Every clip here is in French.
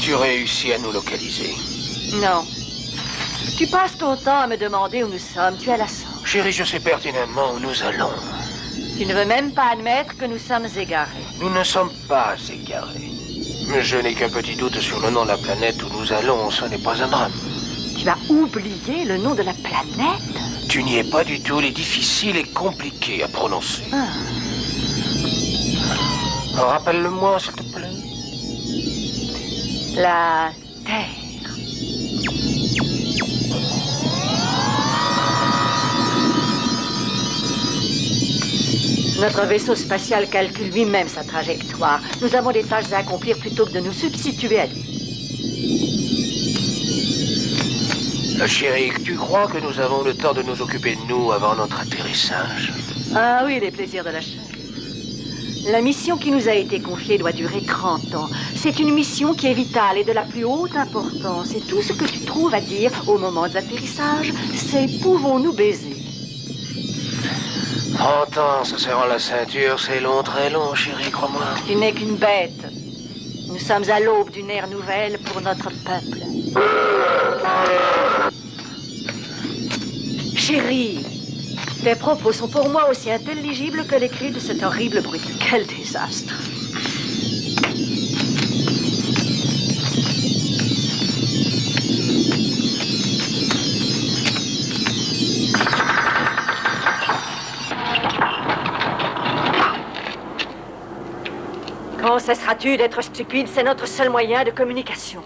tu réussis à nous localiser? Non. Tu passes ton temps à me demander où nous sommes. Tu as la sauce. Chérie, je sais pertinemment où nous allons. Tu ne veux même pas admettre que nous sommes égarés. Nous ne sommes pas égarés. Je n'ai qu'un petit doute sur le nom de la planète où nous allons. Ce n'est pas un drame. Tu as oublié le nom de la planète? Tu n'y es pas du tout. Il est difficile et compliqué à prononcer. Rappelle-le-moi, s'il te plaît. La Terre. Notre vaisseau spatial calcule lui-même sa trajectoire. Nous avons des tâches à accomplir plutôt que de nous substituer à lui. Chérie, tu crois que nous avons le temps de nous occuper de nous avant notre atterrissage? Ah oui, les plaisirs de la chair. La mission qui nous a été confiée doit durer 30 ans. C'est une mission qui est vitale et de la plus haute importance. Et tout ce que tu trouves à dire au moment de l'atterrissage, c'est « pouvons-nous baiser ?» 30 ans, se serrant la ceinture, c'est long, très long, chérie, crois-moi. Tu n'es qu'une bête. Nous sommes à l'aube d'une ère nouvelle pour notre peuple. Chérie, tes propos sont pour moi aussi intelligibles que les cris de cet horrible bruit. Quel désastre. Quand cesseras-tu d'être stupide? C'est notre seul moyen de communication.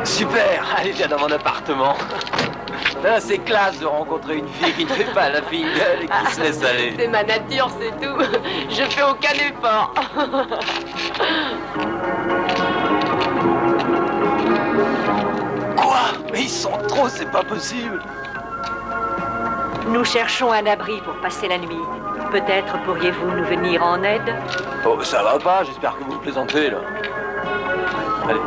Super, allez, viens dans mon appartement. Ah, c'est classe de rencontrer une fille qui ne fait pas la fille gueule et qui se laisse aller. C'est ma nature, c'est tout. Je fais aucun effort. Quoi? Mais ils sont trop, c'est pas possible. Nous cherchons un abri pour passer la nuit. Peut-être pourriez-vous nous venir en aide? Oh, ça va pas, j'espère que vous plaisantez, là. Allez.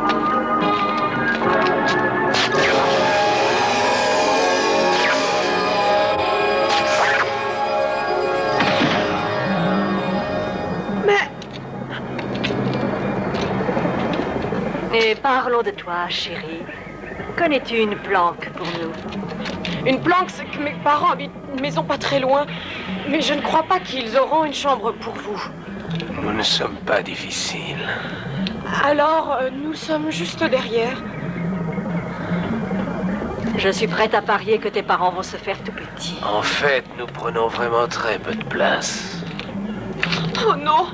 Et parlons de toi, chérie. Connais-tu une planque pour nous? Une planque, c'est que mes parents habitent une maison pas très loin. Mais je ne crois pas qu'ils auront une chambre pour vous. Nous ne sommes pas difficiles. Alors, nous sommes juste derrière. Je suis prête à parier que tes parents vont se faire tout petits. En fait, nous prenons vraiment très peu de place. Oh non!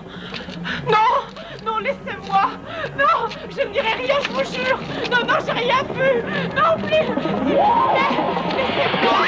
Non! Non, laissez-moi! Non! Je ne dirai rien, je vous jure! Non, non, j'ai rien vu! Non plus! S'il vous plaît! Laissez-moi!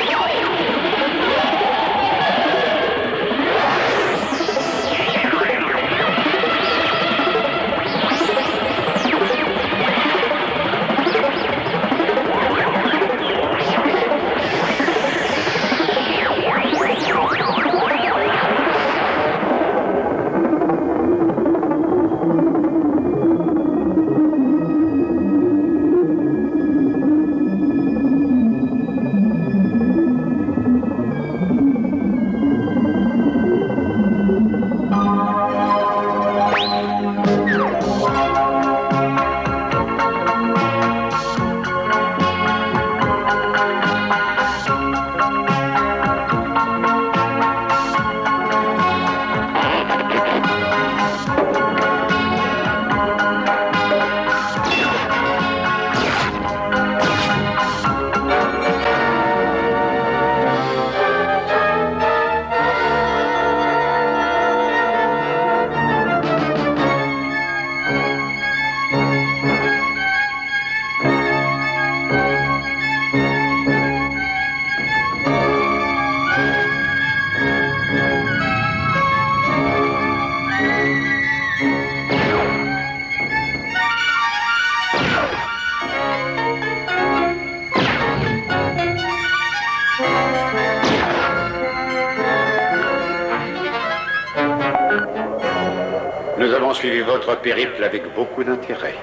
avons suivi votre périple avec beaucoup d'intérêt.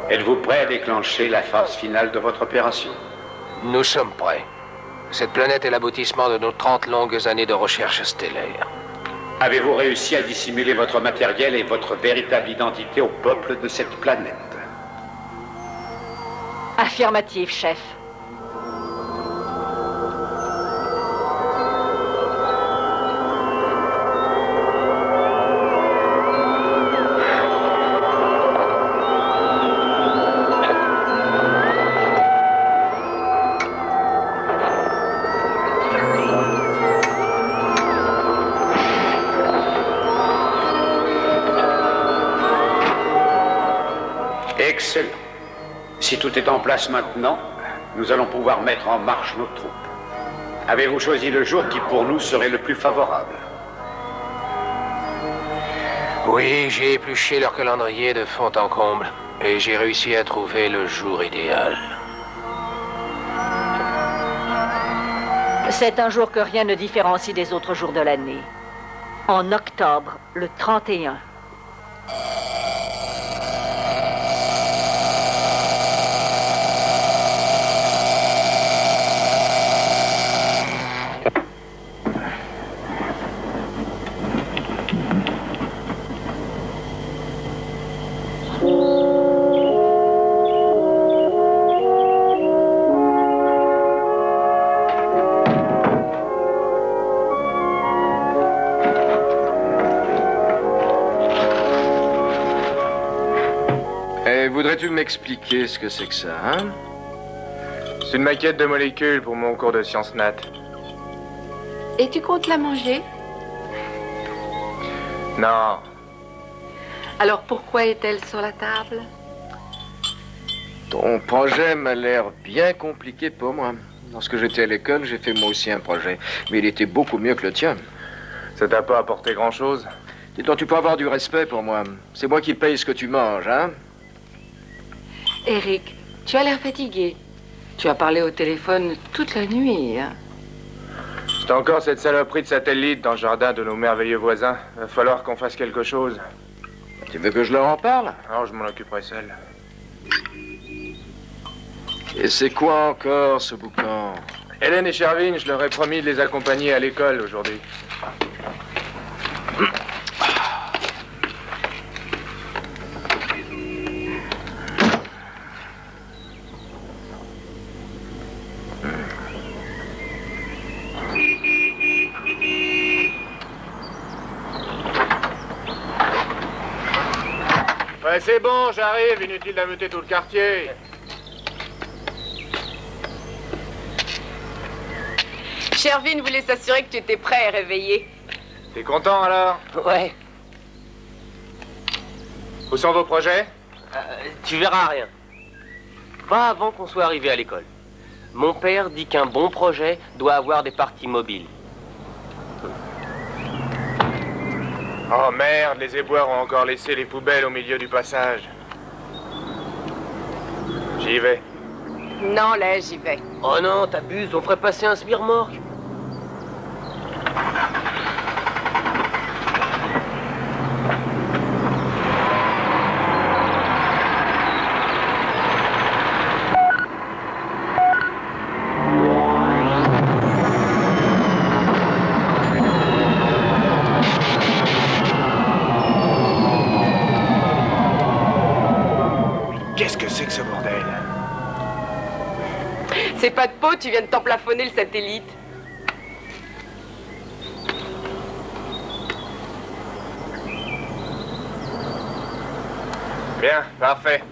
Êtes-vous prêt à déclencher la phase finale de votre opération? Nous sommes prêts. Cette planète est l'aboutissement de nos 30 longues années de recherche stellaire. Avez-vous réussi à dissimuler votre matériel et votre véritable identité au peuple de cette planète? Affirmatif, chef. Excellent. Si tout est en place maintenant, nous allons pouvoir mettre en marche nos troupes. Avez-vous choisi le jour qui pour nous serait le plus favorable? Oui, j'ai épluché leur calendrier de fond en comble. Et j'ai réussi à trouver le jour idéal. C'est un jour que rien ne différencie des autres jours de l'année. En octobre, le 31. Voudrais-tu m'expliquer ce que c'est que ça, hein? C'est une maquette de molécules pour mon cours de sciences nat. Et tu comptes la manger? Non. Alors pourquoi est-elle sur la table? Ton projet m'a l'air bien compliqué pour moi. Lorsque j'étais à l'école, j'ai fait moi aussi un projet. Mais il était beaucoup mieux que le tien. Ça t'a pas apporté grand-chose? Dis-donc, tu peux avoir du respect pour moi. C'est moi qui paye ce que tu manges, hein? Eric, tu as l'air fatigué. Tu as parlé au téléphone toute la nuit, hein? C'est encore cette saloperie de satellite dans le jardin de nos merveilleux voisins. Va falloir qu'on fasse quelque chose. Tu veux que je leur en parle? Non, je m'en occuperai seul. Et c'est quoi encore, ce boucan? Hélène et Shervin, je leur ai promis de les accompagner à l'école aujourd'hui. Ouais, c'est bon, j'arrive. Inutile d'ameuter tout le quartier. Shervin voulait s'assurer que tu étais prêt et réveillé. T'es content, alors? Ouais, Où sont vos projets? tu verras rien. Pas avant qu'on soit arrivé à l'école. Mon père dit qu'un bon projet doit avoir des parties mobiles. Oh merde, les éboueurs ont encore laissé les poubelles au milieu du passage. J'y vais. Non, là, j'y vais. Oh non, t'abuses, on ferait passer un sbire-remorque. Qu'est-ce que c'est que ce bordel? C'est pas de peau, tu viens de t'emplafonner le satellite. Bien, parfait.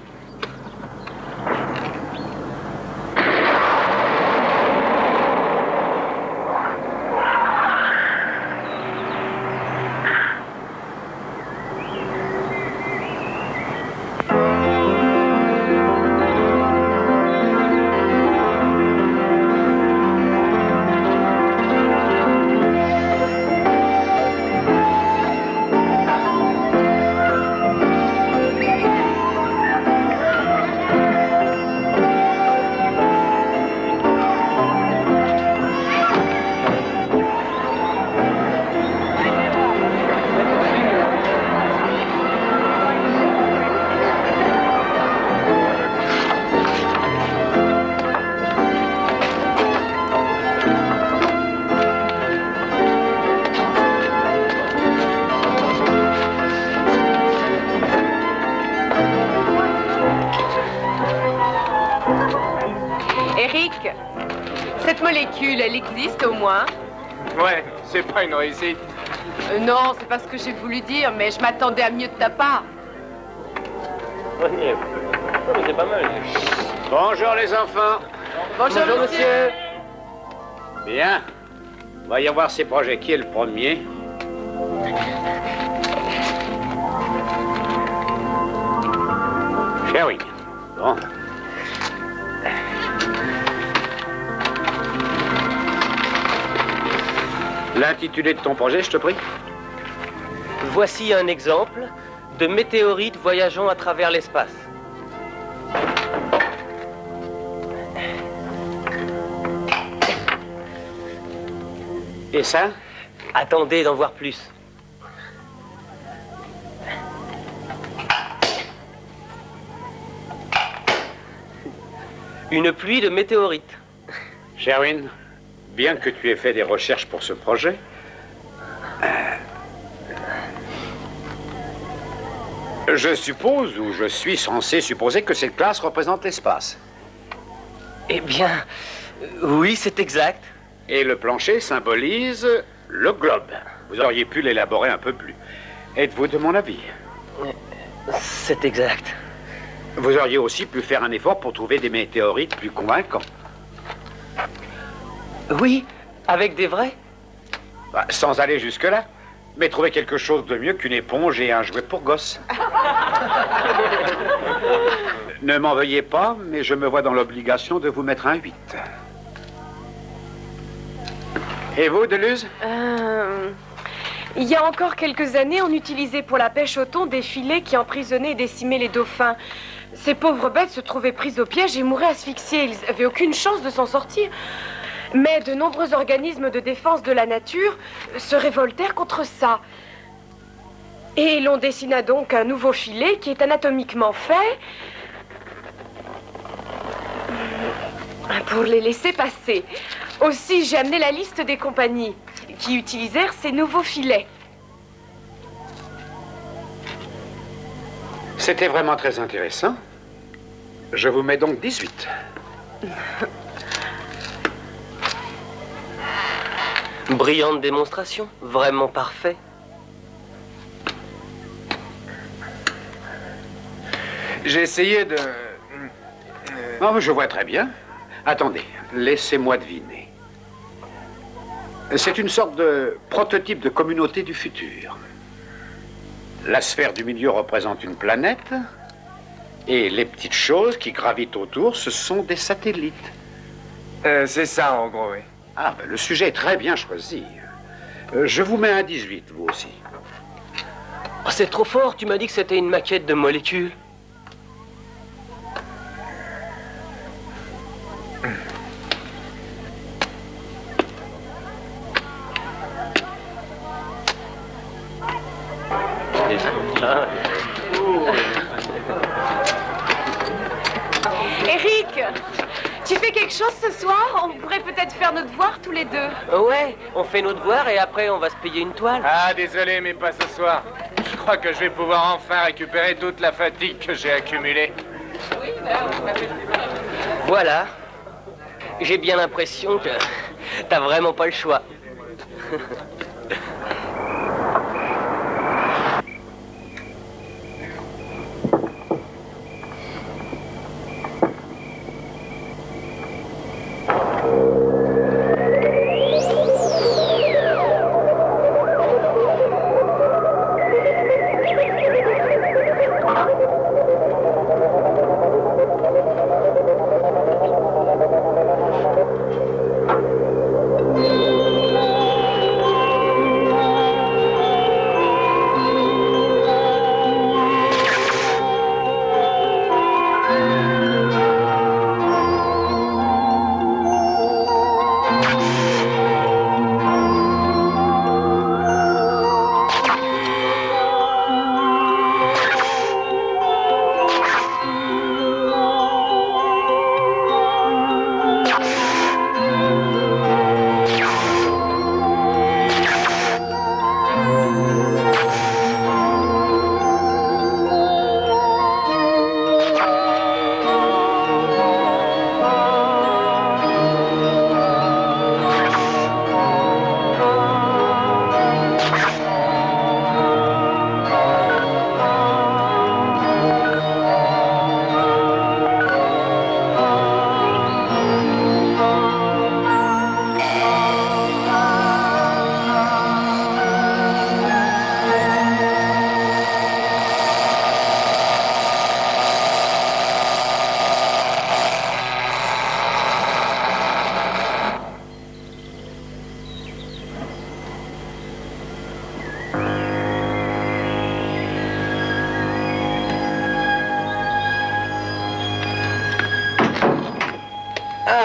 molécule, elle existe au moins? Ouais, c'est pas une réussite. Non, c'est pas ce que j'ai voulu dire, mais je m'attendais à mieux de ta part. C'est pas mal. Bonjour les enfants. Bonjour, monsieur. Bien. Voyons voir ces projets. Qui est le premier? Sherwin. Bon. L'intitulé de ton projet, je te prie? Voici un exemple de météorite voyageant à travers l'espace. Et ça? Attendez d'en voir plus. Une pluie de météorites. Sherwin, bien que tu aies fait des recherches pour ce projet, je suppose, ou je suis censé supposer que cette classe représente l'espace. Eh bien, oui, c'est exact. Et le plancher symbolise le globe. Vous auriez pu l'élaborer un peu plus. Êtes-vous de mon avis? C'est exact. Vous auriez aussi pu faire un effort pour trouver des météorites plus convaincants. Oui, avec des vrais. Bah, sans aller jusque-là. Mais trouver quelque chose de mieux qu'une éponge et un jouet pour gosse. Ne m'en veuillez pas, mais je me vois dans l'obligation de vous mettre un 8. Et vous, Deleuze? Il y a encore quelques années, on utilisait pour la pêche au thon des filets qui emprisonnaient et décimaient les dauphins. Ces pauvres bêtes se trouvaient prises au piège et mouraient asphyxiées. Ils n'avaient aucune chance de s'en sortir. Mais de nombreux organismes de défense de la nature se révoltèrent contre ça. Et l'on dessina donc un nouveau filet qui est anatomiquement fait pour les laisser passer. Aussi, j'ai amené la liste des compagnies qui utilisèrent ces nouveaux filets. C'était vraiment très intéressant. Je vous mets donc 18. Brillante démonstration, vraiment parfait. J'ai essayé de... Ah, mais je vois très bien. Attendez, laissez-moi deviner. C'est une sorte de prototype de communauté du futur. La sphère du milieu représente une planète, et les petites choses qui gravitent autour, ce sont des satellites. c'est ça, en gros, oui. Ah, ben, le sujet est très bien choisi. Je vous mets un 18, vous aussi. Oh, c'est trop fort, tu m'as dit que c'était une maquette de molécules. Eric, tu fais quelque chose ce soir? On pourrait peut-être faire nos devoirs tous les deux. Ouais, on fait nos devoirs et après on va se payer une toile. Ah, désolé, mais pas ce soir. Je crois que je vais pouvoir enfin récupérer toute la fatigue que j'ai accumulée. Voilà. J'ai bien l'impression que t'as vraiment pas le choix.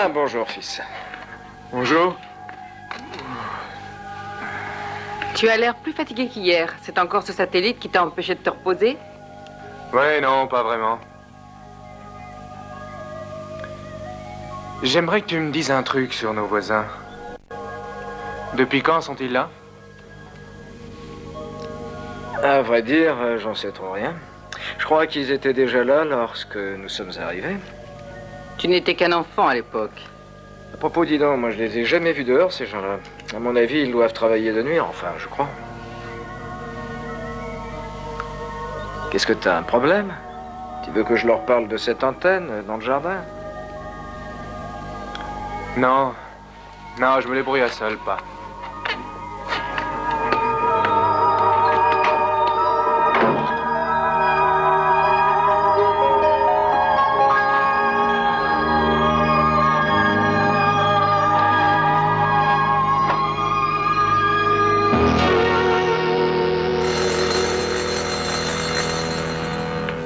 Ah, bonjour, fils. Bonjour. Tu as l'air plus fatigué qu'hier. C'est encore ce satellite qui t'a empêché de te reposer? Ouais, non, pas vraiment. J'aimerais que tu me dises un truc sur nos voisins. Depuis quand sont-ils là? À vrai dire, j'en sais trop rien. Je crois qu'ils étaient déjà là lorsque nous sommes arrivés. Tu n'étais qu'un enfant à l'époque. À propos, dis donc, moi je les ai jamais vus dehors, ces gens-là. À mon avis, ils doivent travailler de nuit, enfin, je crois. Qu'est-ce que t'as, un problème? Tu veux que je leur parle de cette antenne dans le jardin? Non. Non, je me débrouille à seul, pas.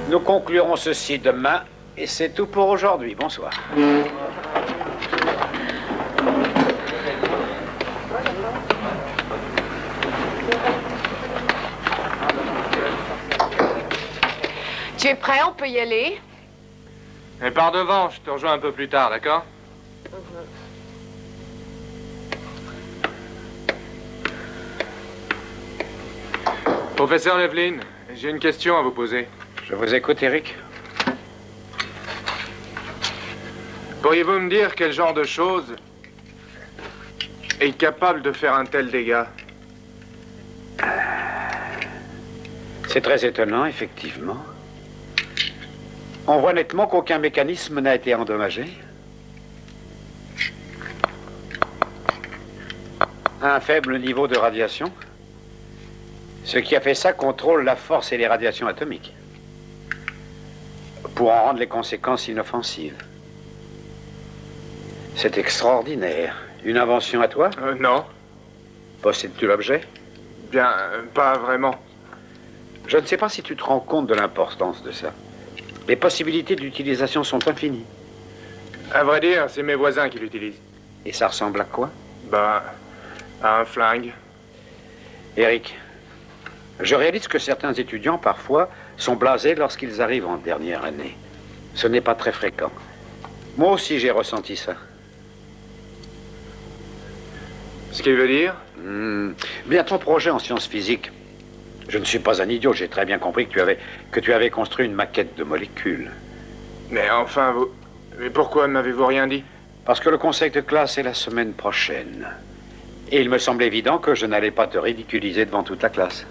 Nous conclurons ceci demain, et c'est tout pour aujourd'hui. Bonsoir. Tu es prêt? On peut y aller? Mais pars devant, je te rejoins un peu plus tard, d'accord? Professeur Levlin, j'ai une question à vous poser. Je vous écoute, Eric. Pourriez-vous me dire quel genre de chose est capable de faire un tel dégât? C'est très étonnant, effectivement. On voit nettement qu'aucun mécanisme n'a été endommagé. Un faible niveau de radiation. Ce qui a fait ça contrôle la force et les radiations atomiques. Pour en rendre les conséquences inoffensives. C'est extraordinaire. Une invention à toi? Non. Possèdes-tu l'objet? Bien, pas vraiment. Je ne sais pas si tu te rends compte de l'importance de ça. Les possibilités d'utilisation sont infinies. À vrai dire, c'est mes voisins qui l'utilisent. Et ça ressemble à quoi? Bah, à un flingue. Eric, je réalise que certains étudiants, parfois, sont blasés lorsqu'ils arrivent en dernière année. Ce n'est pas très fréquent. Moi aussi, j'ai ressenti ça. Ce qui veut dire? Bien, ton projet en sciences physiques. Je ne suis pas un idiot, j'ai très bien compris que tu avais construit une maquette de molécules. Mais enfin, vous... Mais pourquoi ne m'avez-vous rien dit? Parce que le conseil de classe est la semaine prochaine. Et il me semble évident que je n'allais pas te ridiculiser devant toute la classe.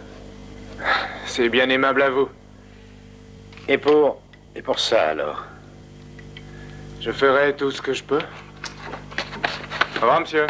C'est bien aimable à vous. Et pour ça, alors? Je ferai tout ce que je peux. Au revoir, monsieur.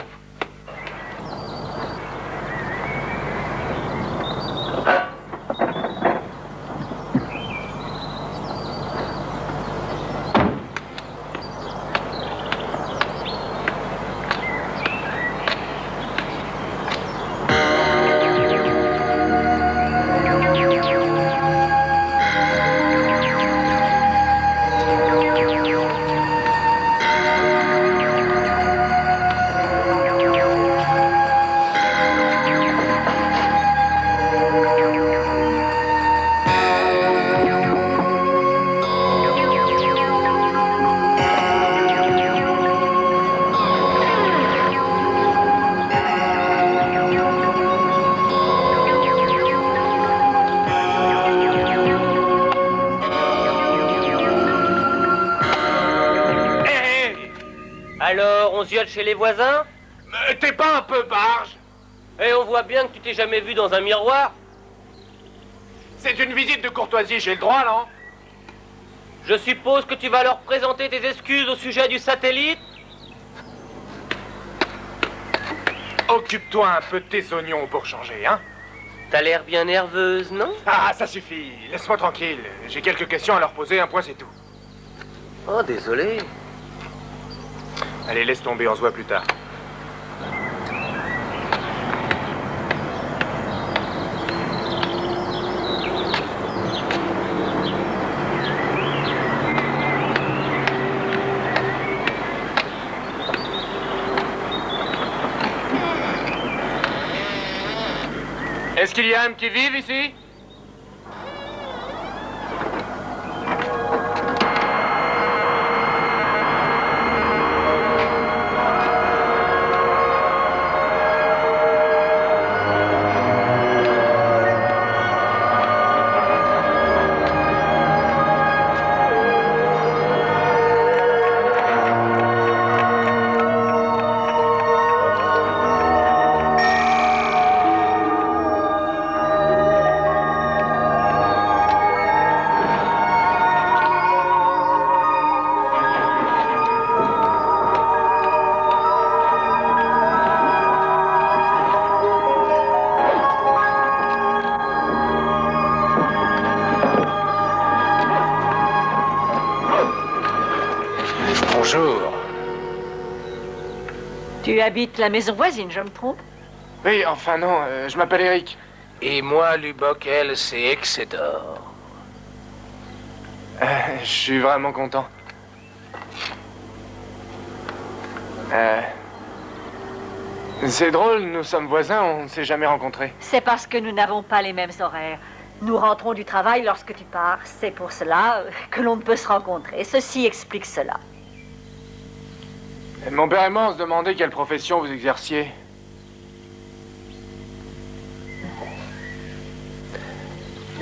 Alors, on se viole chez les voisins? Mais t'es pas un peu barge? Et on voit bien que tu t'es jamais vu dans un miroir. C'est une visite de courtoisie, j'ai le droit, non? Je suppose que tu vas leur présenter tes excuses au sujet du satellite? Occupe-toi un peu de tes oignons pour changer, hein? T'as l'air bien nerveuse, non? Ah, ça suffit. Laisse-moi tranquille. J'ai quelques questions à leur poser, un point c'est tout. Oh, désolé. Allez, laisse tomber, on se voit plus tard. Est-ce qu'il y a un qui vive ici? Bonjour. Tu habites la maison voisine, je me trompe? Oui, enfin non, je m'appelle Eric. Et moi, Lubbock, elle, c'est Exedor. Je suis vraiment content. C'est drôle, nous sommes voisins, on ne s'est jamais rencontrés. C'est parce que nous n'avons pas les mêmes horaires. Nous rentrons du travail lorsque tu pars. C'est pour cela que l'on ne peut se rencontrer. Ceci explique cela. Mon père et moi, on se demandait quelle profession vous exerciez.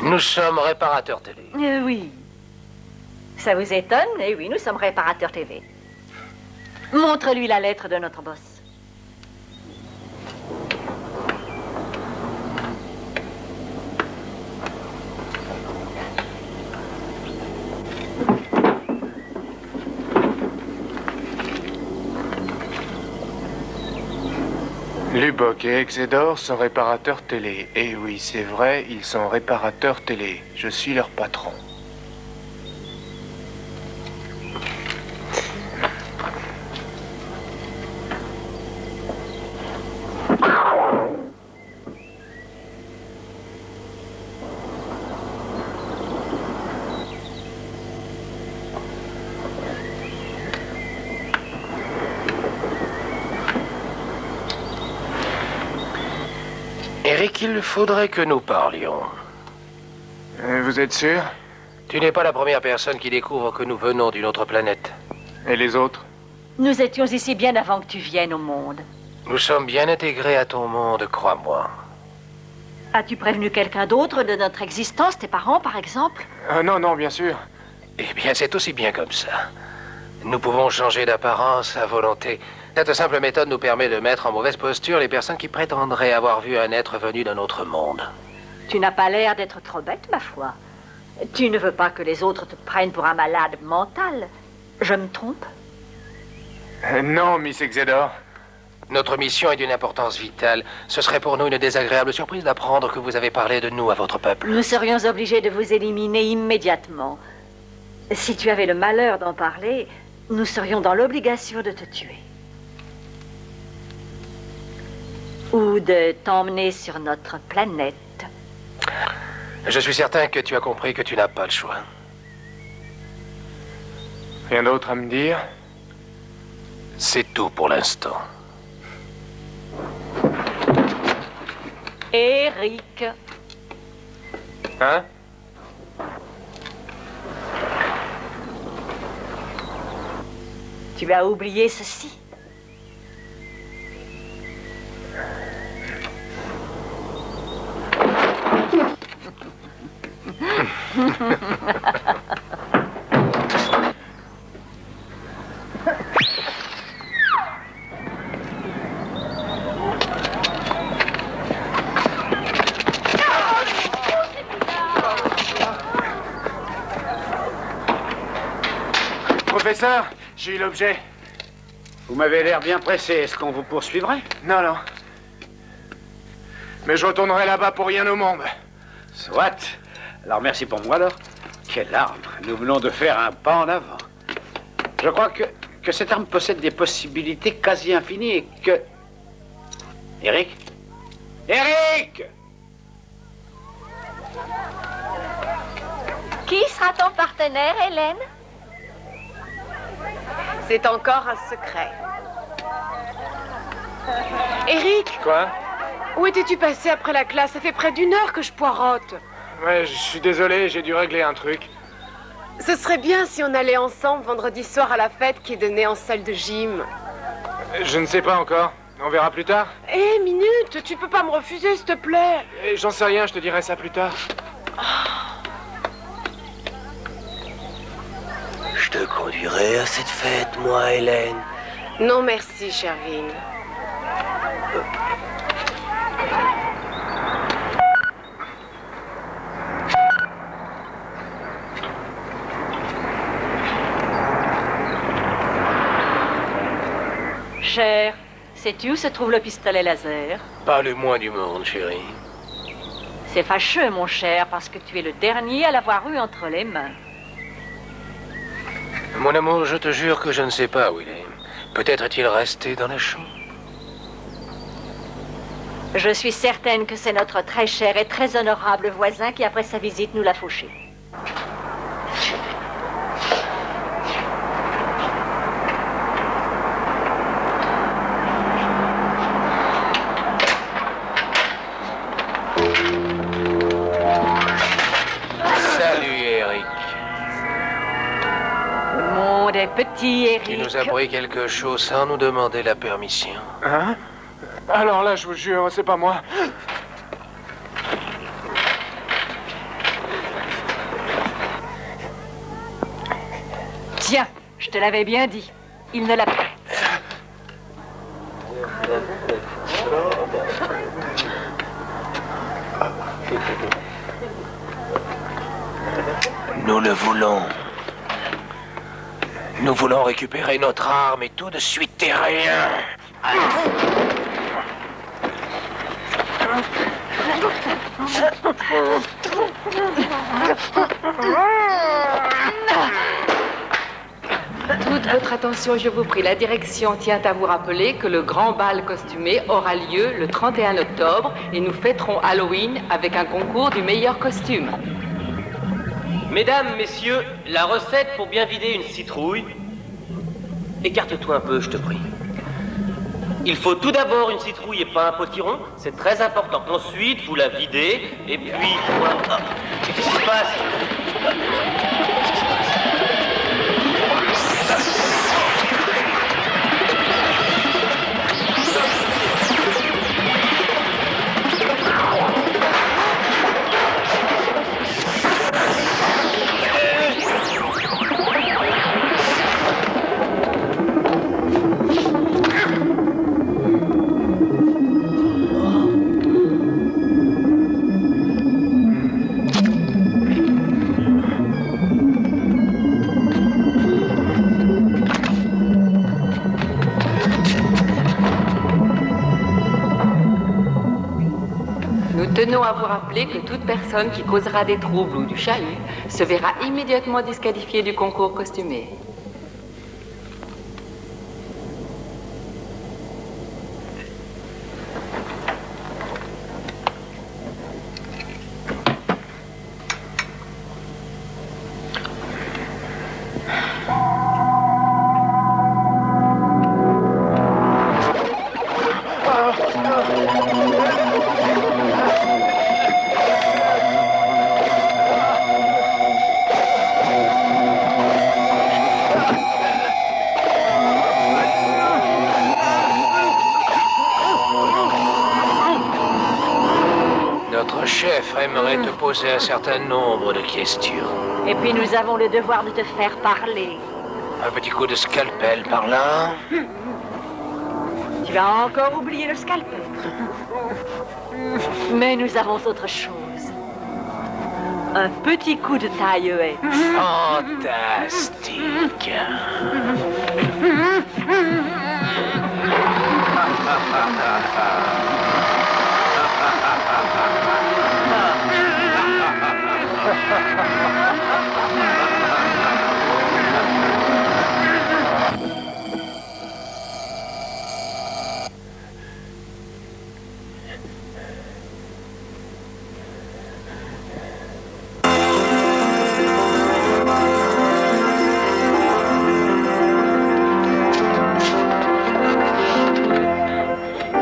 Nous sommes réparateurs télé. Oui. Ça vous étonne? Eh oui, nous sommes réparateurs TV. Montre-lui la lettre de notre boss. Lubbock et Exedor sont réparateurs télé. Et oui, c'est vrai, ils sont réparateurs télé. Je suis leur patron. Eric, il faudrait que nous parlions. Vous êtes sûr? Tu n'es pas la première personne qui découvre que nous venons d'une autre planète. Et les autres? Nous étions ici bien avant que tu viennes au monde. Nous sommes bien intégrés à ton monde, crois-moi. As-tu prévenu quelqu'un d'autre de notre existence, tes parents par exemple? Non, non, bien sûr. Eh bien, c'est aussi bien comme ça. Nous pouvons changer d'apparence à volonté. Cette simple méthode nous permet de mettre en mauvaise posture les personnes qui prétendraient avoir vu un être venu d'un autre monde. Tu n'as pas l'air d'être trop bête, ma foi. Tu ne veux pas que les autres te prennent pour un malade mental. Je me trompe? Non, Miss Exedor. Notre mission est d'une importance vitale. Ce serait pour nous une désagréable surprise d'apprendre que vous avez parlé de nous à votre peuple. Nous serions obligés de vous éliminer immédiatement. Si tu avais le malheur d'en parler, nous serions dans l'obligation de te tuer. Ou de t'emmener sur notre planète. Je suis certain que tu as compris que tu n'as pas le choix. Rien d'autre à me dire? C'est tout pour l'instant. Eric. Hein? Tu as oublié ceci? Professeur, j'ai eu l'objet. Vous m'avez l'air bien pressé. Est-ce qu'on vous poursuivrait? Non, non. Mais je retournerai là-bas pour rien au monde. Soit. Alors merci pour moi alors. Quelle arme! Nous venons de faire un pas en avant. Je crois que cette arme possède des possibilités quasi infinies et que... Eric? Eric! Qui sera ton partenaire, Hélène? C'est encore un secret. Eric, Quoi? Où étais-tu passé après la classe? Ça fait près d'1 heure que je poirote. Ouais, je suis désolé, j'ai dû régler un truc. Ce serait bien si on allait ensemble vendredi soir à la fête qui est donnée en salle de gym. Je ne sais pas encore. On verra plus tard. Hé, minute, tu peux pas me refuser, s'il te plaît. J'en sais rien, je te dirai ça plus tard. Je te conduirai à cette fête, moi, Hélène. Non, merci, Shervin. Cher, sais-tu où se trouve le pistolet laser? Pas le moins du monde, chérie. C'est fâcheux, mon cher, parce que tu es le dernier à l'avoir eu entre les mains. Mon amour, je te jure que je ne sais pas où il est. Peut-être est-il resté dans la chambre. Je suis certaine que c'est notre très cher et très honorable voisin qui, après sa visite, nous l'a fauché. Salut, Eric. Le monde est petit, Eric. Tu nous as pris quelque chose sans nous demander la permission. Hein? Alors là, je vous jure, c'est pas moi. Tiens, je te l'avais bien dit. Il ne l'a pas. Nous le voulons. Nous voulons récupérer notre arme et tout de suite t'es rien. Toute votre attention, je vous prie. La direction tient à vous rappeler que le grand bal costumé aura lieu le 31 octobre et nous fêterons Halloween avec un concours du meilleur costume. Mesdames, messieurs, la recette pour bien vider une citrouille. Écarte-toi un peu, je te prie. Il faut tout d'abord une citrouille et pas un potiron, c'est très important. Ensuite, vous la videz, et puis... Voilà. Qu'est-ce qui se passe? Nous tenons à vous rappeler que toute personne qui causera des troubles ou du chahut se verra immédiatement disqualifiée du concours costumé. Notre chef aimerait te poser un certain nombre de questions. Et puis nous avons le devoir de te faire parler. Un petit coup de scalpel par là. Tu vas encore oublier le scalpel. Mais nous avons autre chose. Un petit coup de taille-haie. Fantastique.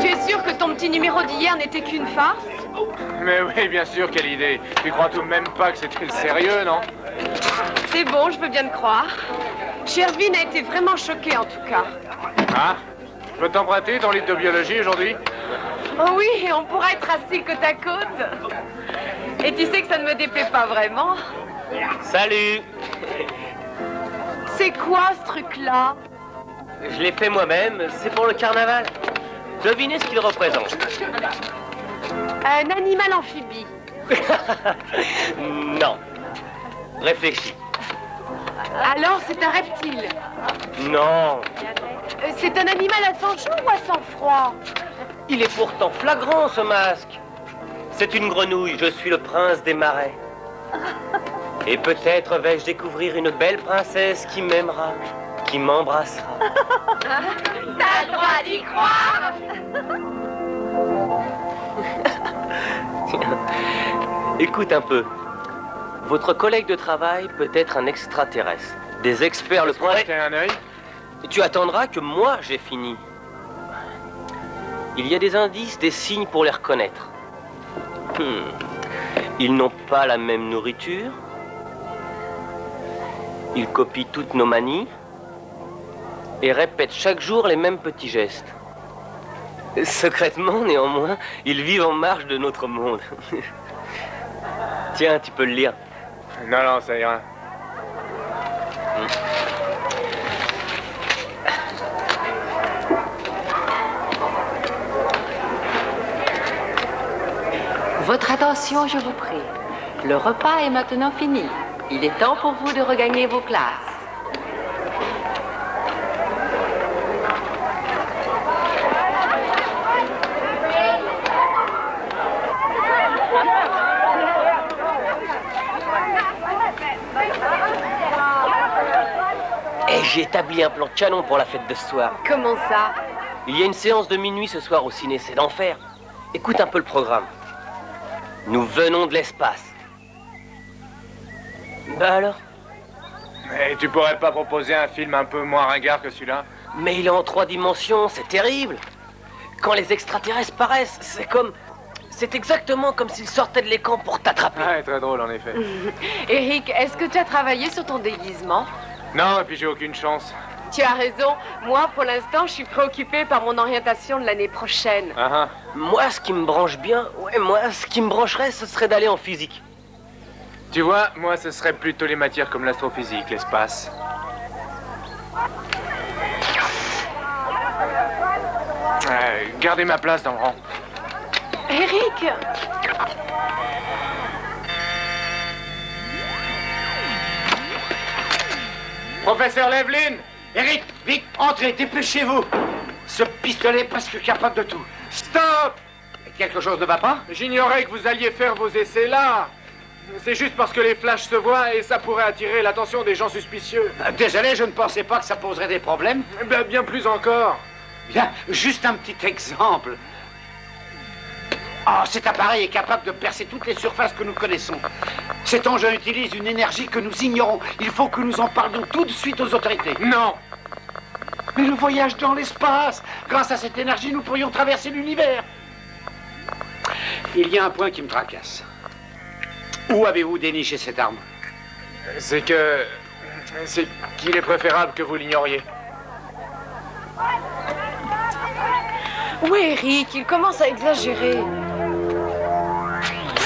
Tu es sûr que ton petit numéro farce? Mais oui, bien sûr, quelle idée. Tu crois tout de même pas que c'était le sérieux, non? C'est bon, je veux bien te croire. Shervin a été vraiment choqué en tout cas. Ah? Je peux t'emprunter ton livre de biologie aujourd'hui? Oh oui, et on pourra être assis côte à côte. Et tu sais que ça ne me déplaît pas vraiment. Salut! C'est quoi ce truc-là? Je l'ai fait moi-même, c'est pour le carnaval. Devinez ce qu'il représente. Un animal amphibie. Non. Réfléchis. Alors c'est un reptile. Non. C'est un animal à sang chaud ou à sang froid? Il est pourtant flagrant, ce masque. C'est une grenouille, je suis le prince des marais. Et peut-être vais-je découvrir une belle princesse qui m'aimera, qui m'embrassera. T'as le droit d'y croire? Écoute un peu. Votre collègue de travail peut être un extraterrestre. Des experts le croiraient. T'as un œil? Tu attendras que moi j'ai fini. Il y a des indices, des signes pour les reconnaître. Ils n'ont pas la même nourriture. Ils copient toutes nos manies et répètent chaque jour les mêmes petits gestes. Secrètement, néanmoins, ils vivent en marge de notre monde. Tiens, tu peux le lire. Non, non, ça ira. Votre attention, je vous prie. Le repas est maintenant fini. Il est temps pour vous de regagner vos classes. Et j'ai établi un plan de canon pour la fête de ce soir. Comment ça? Il y a une séance de minuit ce soir au ciné, c'est d'enfer. Écoute un peu le programme. Nous venons de l'espace. Bah alors? Mais tu pourrais pas proposer un film un peu moins ringard que celui-là? Mais il est en 3 dimensions, c'est terrible. Quand les extraterrestres paraissent, c'est exactement comme s'ils sortaient de l'écran pour t'attraper. Ouais, très drôle en effet. Eric, est-ce que tu as travaillé sur ton déguisement? Non, et puis j'ai aucune chance. Tu as raison. Moi, pour l'instant, je suis préoccupée par mon orientation de l'année prochaine. Ah ah. Moi, ce qui me branche bien, ce qui me brancherait, ce serait d'aller en physique. Tu vois, moi, ce serait plutôt les matières comme l'astrophysique, l'espace. Gardez ma place dans le rang. Eric! Professeur Levlin! Eric, vite, entrez, dépêchez-vous! Ce pistolet est presque capable de tout. Stop! Quelque chose ne va pas? J'ignorais que vous alliez faire vos essais là. C'est juste parce que les flashs se voient et ça pourrait attirer l'attention des gens suspicieux. Désolé, je ne pensais pas que ça poserait des problèmes. Ben, bien plus encore. Bien, juste un petit exemple. Oh, cet appareil est capable de percer toutes les surfaces que nous connaissons. Cet engin utilise une énergie que nous ignorons. Il faut que nous en parlions tout de suite aux autorités. Non! Mais le voyage dans l'espace, grâce à cette énergie, nous pourrions traverser l'univers. Il y a un point qui me tracasse. Où avez-vous déniché cette arme? C'est qu'il est préférable que vous l'ignoriez. Oui, Eric, il commence à exagérer.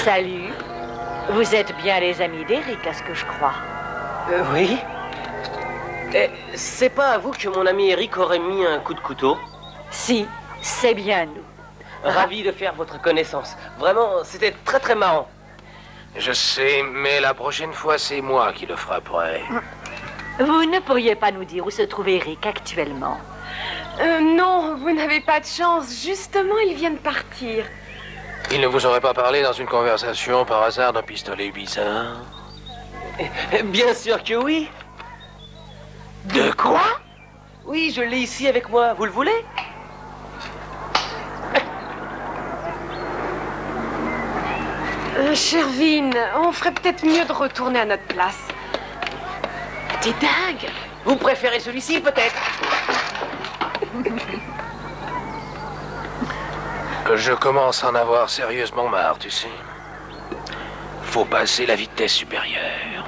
Salut. Vous êtes bien les amis d'Eric, à ce que je crois. Oui. C'est pas à vous que mon ami Eric aurait mis un coup de couteau? Si, c'est bien nous. Ravi de faire votre connaissance. Vraiment, c'était très très marrant. Je sais, mais la prochaine fois, c'est moi qui le frapperai. Vous ne pourriez pas nous dire où se trouve Eric actuellement? Non, vous n'avez pas de chance. Justement, il vient de partir. Il ne vous aurait pas parlé dans une conversation par hasard d'un pistolet bizarre? Bien sûr que oui. De quoi? Oui, je l'ai ici avec moi. Vous le voulez? Shervin, on ferait peut-être mieux de retourner à notre place. T'es dingue! Vous préférez celui-ci, peut-être? Je commence à en avoir sérieusement marre, tu sais. Faut passer la vitesse supérieure.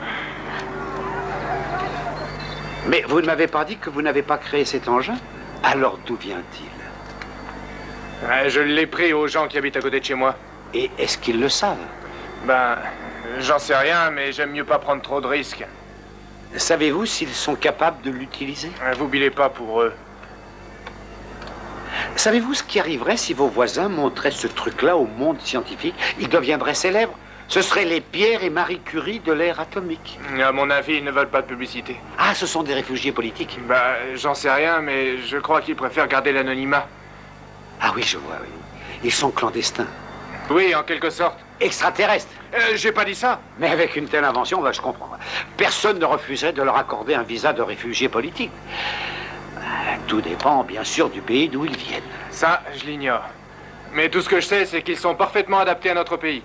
Mais vous ne m'avez pas dit que vous n'avez pas créé cet engin? Alors d'où vient-il? Je l'ai pris aux gens qui habitent à côté de chez moi. Et est-ce qu'ils le savent? Ben, j'en sais rien, mais j'aime mieux pas prendre trop de risques. Savez-vous s'ils sont capables de l'utiliser? Vous bilez pas pour eux. Savez-vous ce qui arriverait si vos voisins montraient ce truc-là au monde scientifique? Ils deviendraient célèbres. Ce seraient les Pierre et Marie Curie de l'ère atomique. À mon avis, ils ne veulent pas de publicité. Ah, ce sont des réfugiés politiques. Bah, j'en sais rien, mais je crois qu'ils préfèrent garder l'anonymat. Ah oui, je vois, oui. Ils sont clandestins. Oui, en quelque sorte. Extraterrestres. J'ai pas dit ça. Mais avec une telle invention, je comprends. Personne ne refuserait de leur accorder un visa de réfugié politique. Tout dépend, bien sûr, du pays d'où ils viennent. Ça, je l'ignore. Mais tout ce que je sais, c'est qu'ils sont parfaitement adaptés à notre pays.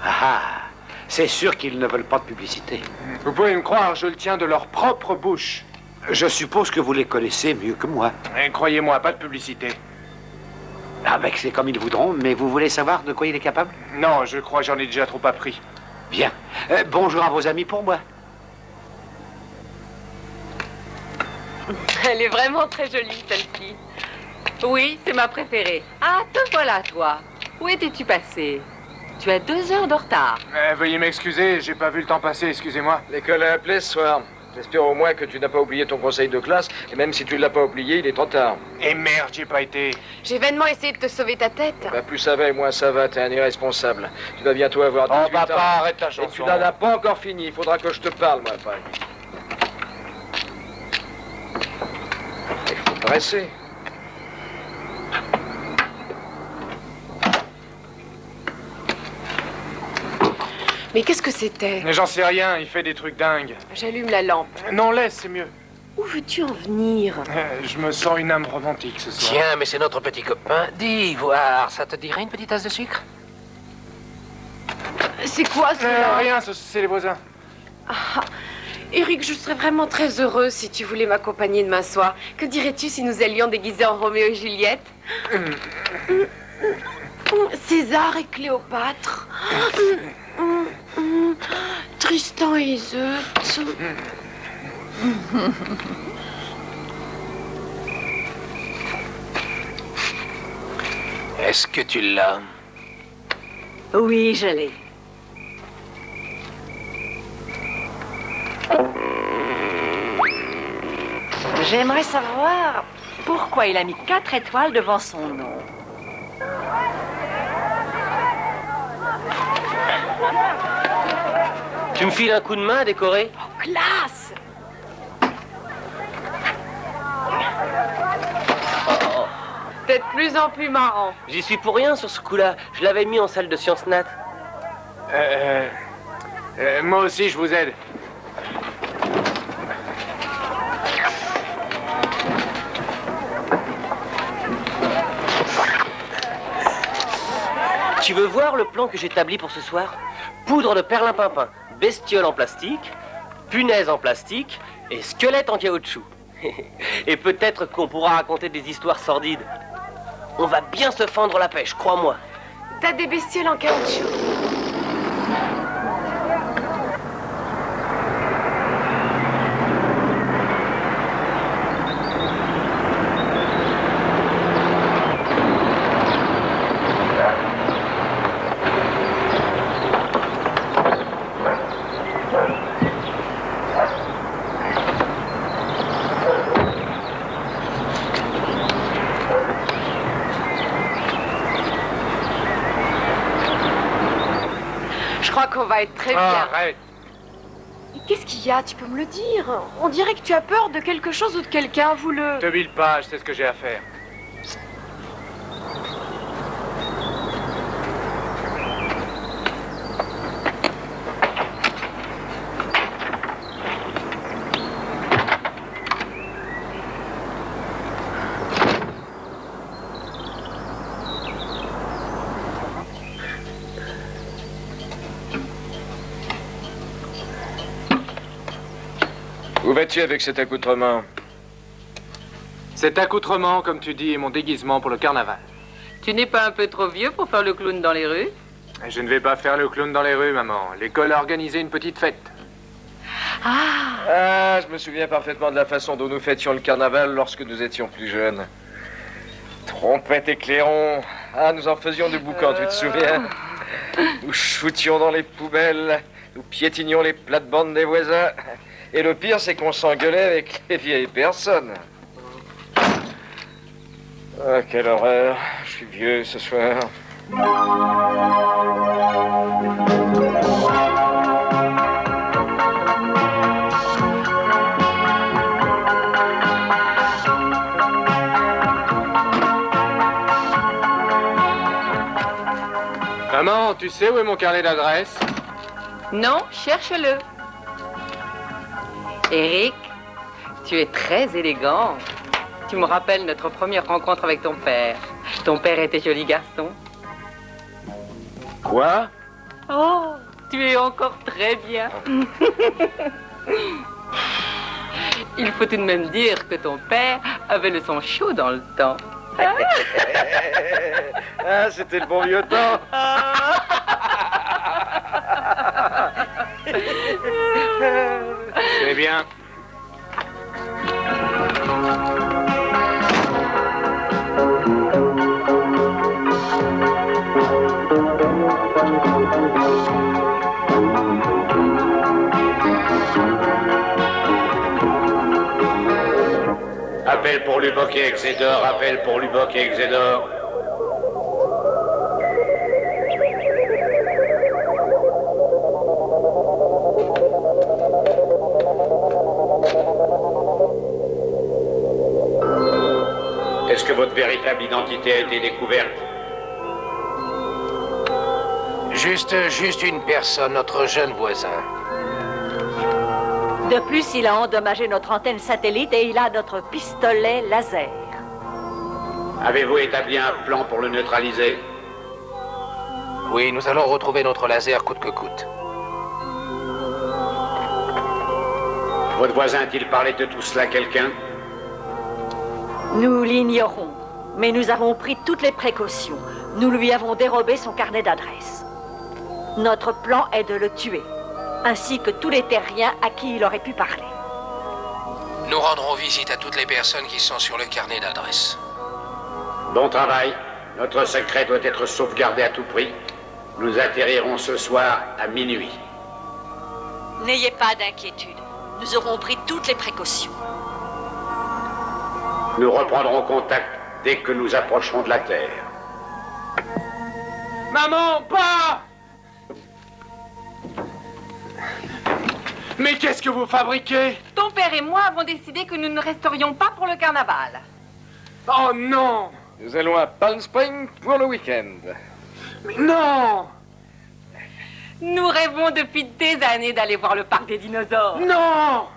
Ah, c'est sûr qu'ils ne veulent pas de publicité. Vous pouvez me croire, je le tiens de leur propre bouche. Je suppose que vous les connaissez mieux que moi. Et croyez-moi, pas de publicité. Ah ben, c'est comme ils voudront, mais vous voulez savoir de quoi il est capable? Non, je crois que j'en ai déjà trop appris. Bien. Bonjour à vos amis pour moi. Elle est vraiment très jolie, celle-ci. Oui, c'est ma préférée. Ah, te voilà, toi. Où étais-tu passé? Tu as 2 heures de retard. Veuillez m'excuser, j'ai pas vu le temps passer, excusez-moi. L'école a appelé ce soir. J'espère au moins que tu n'as pas oublié ton conseil de classe, et même si tu ne l'as pas oublié, il est trop tard. Et merde, j'y ai pas été. J'ai vainement essayé de te sauver ta tête. Bah, plus ça va et moins ça va, t'es un irresponsable. Tu vas bientôt avoir 18 Oh papa, ans. arrête la Et chanson. tu n'en as pas encore fini, il faudra que je te parle, moi, après. Il faut presser. Mais qu'est-ce que c'était? Mais j'en sais rien, il fait des trucs dingues. J'allume la lampe. Non, laisse, c'est mieux. Où veux-tu en venir? Je me sens une âme romantique ce soir. Tiens, mais c'est notre petit copain. Dis, voir, ça te dirait une petite tasse de sucre? C'est quoi cela? Rien, c'est les voisins. Ah, Eric, je serais vraiment très heureuse si tu voulais m'accompagner demain soir. Que dirais-tu si nous allions déguisés en Roméo et Juliette? César et Cléopâtre. Tristan et Iseut. Est-ce que tu l'as? Oui, je l'ai. J'aimerais savoir pourquoi il a mis 4 étoiles devant son nom. Tu me files un coup de main à décorer? Oh, classe! T'es de plus en plus marrant. J'y suis pour rien sur ce coup-là. Je l'avais mis en salle de sciences nat. Moi aussi, je vous aide. Tu veux voir le plan que j'établis pour ce soir? Poudre de perlimpinpin, bestiole en plastique, punaise en plastique et squelette en caoutchouc. Et peut-être qu'on pourra raconter des histoires sordides. On va bien se fendre la pêche, crois-moi. T'as des bestioles en caoutchouc? Je crois qu'on va être très bien. Arrête. Mais qu'est-ce qu'il y a? Tu peux me le dire? On dirait que tu as peur de quelque chose ou de quelqu'un, vous le... Te bile pas, je sais ce que j'ai à faire. Où vas-tu avec cet accoutrement? Cet accoutrement, comme tu dis, est mon déguisement pour le carnaval. Tu n'es pas un peu trop vieux pour faire le clown dans les rues? Je ne vais pas faire le clown dans les rues, maman. L'école a organisé une petite fête. Ah, je me souviens parfaitement de la façon dont nous fêtions le carnaval lorsque nous étions plus jeunes. Trompette et clairon. Ah, nous en faisions de boucans, tu te souviens? Nous shootions dans les poubelles. Nous piétinions les plates-bandes des voisins. Et le pire, c'est qu'on s'engueulait avec les vieilles personnes. Ah, quelle horreur. Je suis vieux ce soir. Maman, tu sais où est mon carnet d'adresse? Non, cherche-le. Eric, tu es très élégant. Tu me rappelles notre première rencontre avec ton père. Ton père était joli garçon. Quoi? Oh, tu es encore très bien. Il faut tout de même dire que ton père avait le sang chaud dans le temps. Ah, c'était le bon vieux temps. C'est bien. Appel pour Lubbock et Exedor, appel pour Lubbock et Exedor. Est-ce que votre véritable identité a été découverte? Juste une personne, notre jeune voisin. De plus, il a endommagé notre antenne satellite et il a notre pistolet laser. Avez-vous établi un plan pour le neutraliser? Oui, nous allons retrouver notre laser coûte que coûte. Votre voisin a-t-il parlé de tout cela à quelqu'un? Nous l'ignorons, mais nous avons pris toutes les précautions. Nous lui avons dérobé son carnet d'adresse. Notre plan est de le tuer, ainsi que tous les terriens à qui il aurait pu parler. Nous rendrons visite à toutes les personnes qui sont sur le carnet d'adresse. Bon travail. Notre secret doit être sauvegardé à tout prix. Nous atterrirons ce soir à minuit. N'ayez pas d'inquiétude. Nous aurons pris toutes les précautions. Nous reprendrons contact dès que nous approcherons de la Terre. Maman, pas! Mais qu'est-ce que vous fabriquez? Ton père et moi avons décidé que nous ne resterions pas pour le carnaval. Oh non! Nous allons à Palm Springs pour le week-end. Mais non! Nous rêvons depuis des années d'aller voir le parc des dinosaures. Non!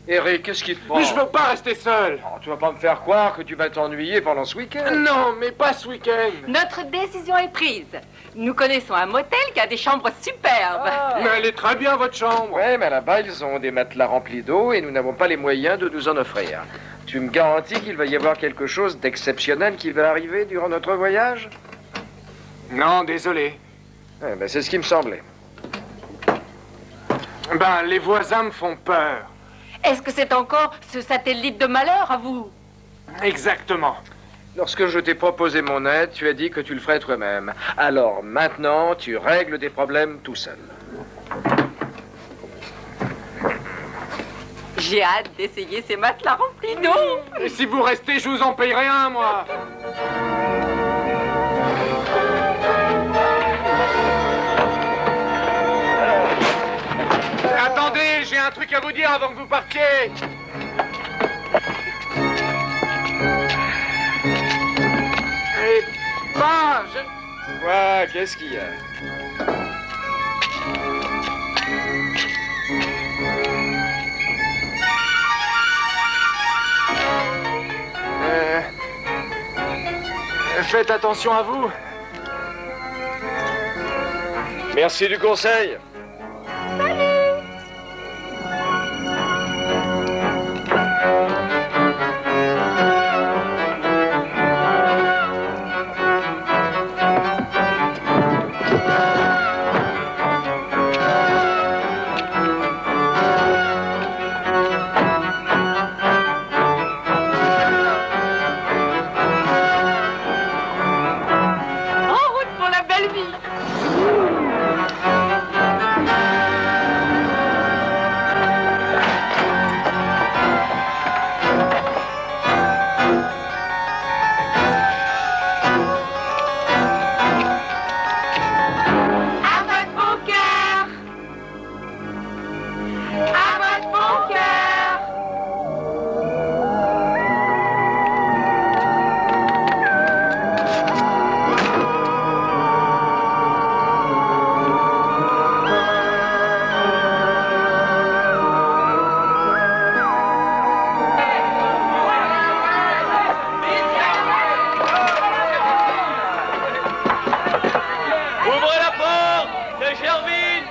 Eric, qu'est-ce qui te prend? Mais je veux pas rester seul! Oh, tu vas pas me faire croire que tu vas t'ennuyer pendant ce week-end? Non, mais pas ce week-end! Notre décision est prise. Nous connaissons un motel qui a des chambres superbes. Mais elle est très bien, votre chambre! Ouais, mais là-bas, ils ont des matelas remplis d'eau et nous n'avons pas les moyens de nous en offrir. Tu me garantis qu'il va y avoir quelque chose d'exceptionnel qui va arriver durant notre voyage? Non, désolé. Eh ben, c'est ce qui me semblait. Ben, les voisins me font peur. Est-ce que c'est encore ce satellite de malheur à vous? Exactement. Lorsque je t'ai proposé mon aide, tu as dit que tu le ferais toi-même. Alors maintenant, tu règles tes problèmes tout seul. J'ai hâte d'essayer ces matelas remplis d'eau. Et si vous restez, je vous en payerai un, moi. Attendez, j'ai un truc à vous dire avant que vous partiez. Et pas, Quoi? Qu'est-ce qu'il y a? Faites attention à vous. Merci du conseil. belle vie. À votre bon cœur. À votre bon cœur. Ouvrez la porte, c'est Gervin.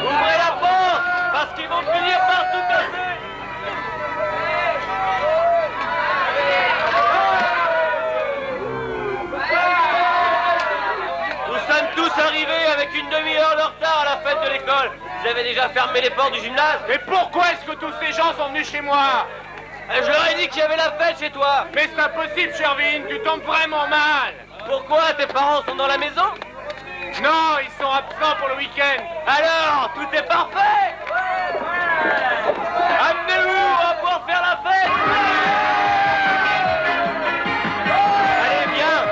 Ouvrez la porte, parce qu'ils vont finir par tout casser. Nous sommes tous arrivés avec une demi-heure de retard à la fête de l'école. Vous avez déjà fermé les portes du gymnase? Mais pourquoi est-ce que tous ces gens sont venus chez moi? Je leur ai dit qu'il y avait la fête chez toi. Mais c'est impossible, Shervin, tu tombes vraiment mal. Pourquoi? Tes parents sont dans la maison? Non, ils sont absents pour le week-end. Alors, tout est parfait. Amenez-vous, on va pouvoir faire la fête. Allez, viens.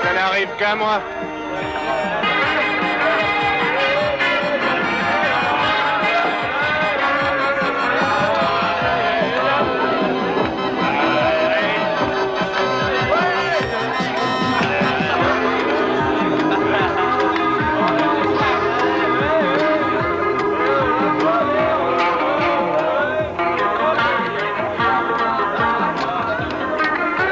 Ça n'arrive qu'à moi.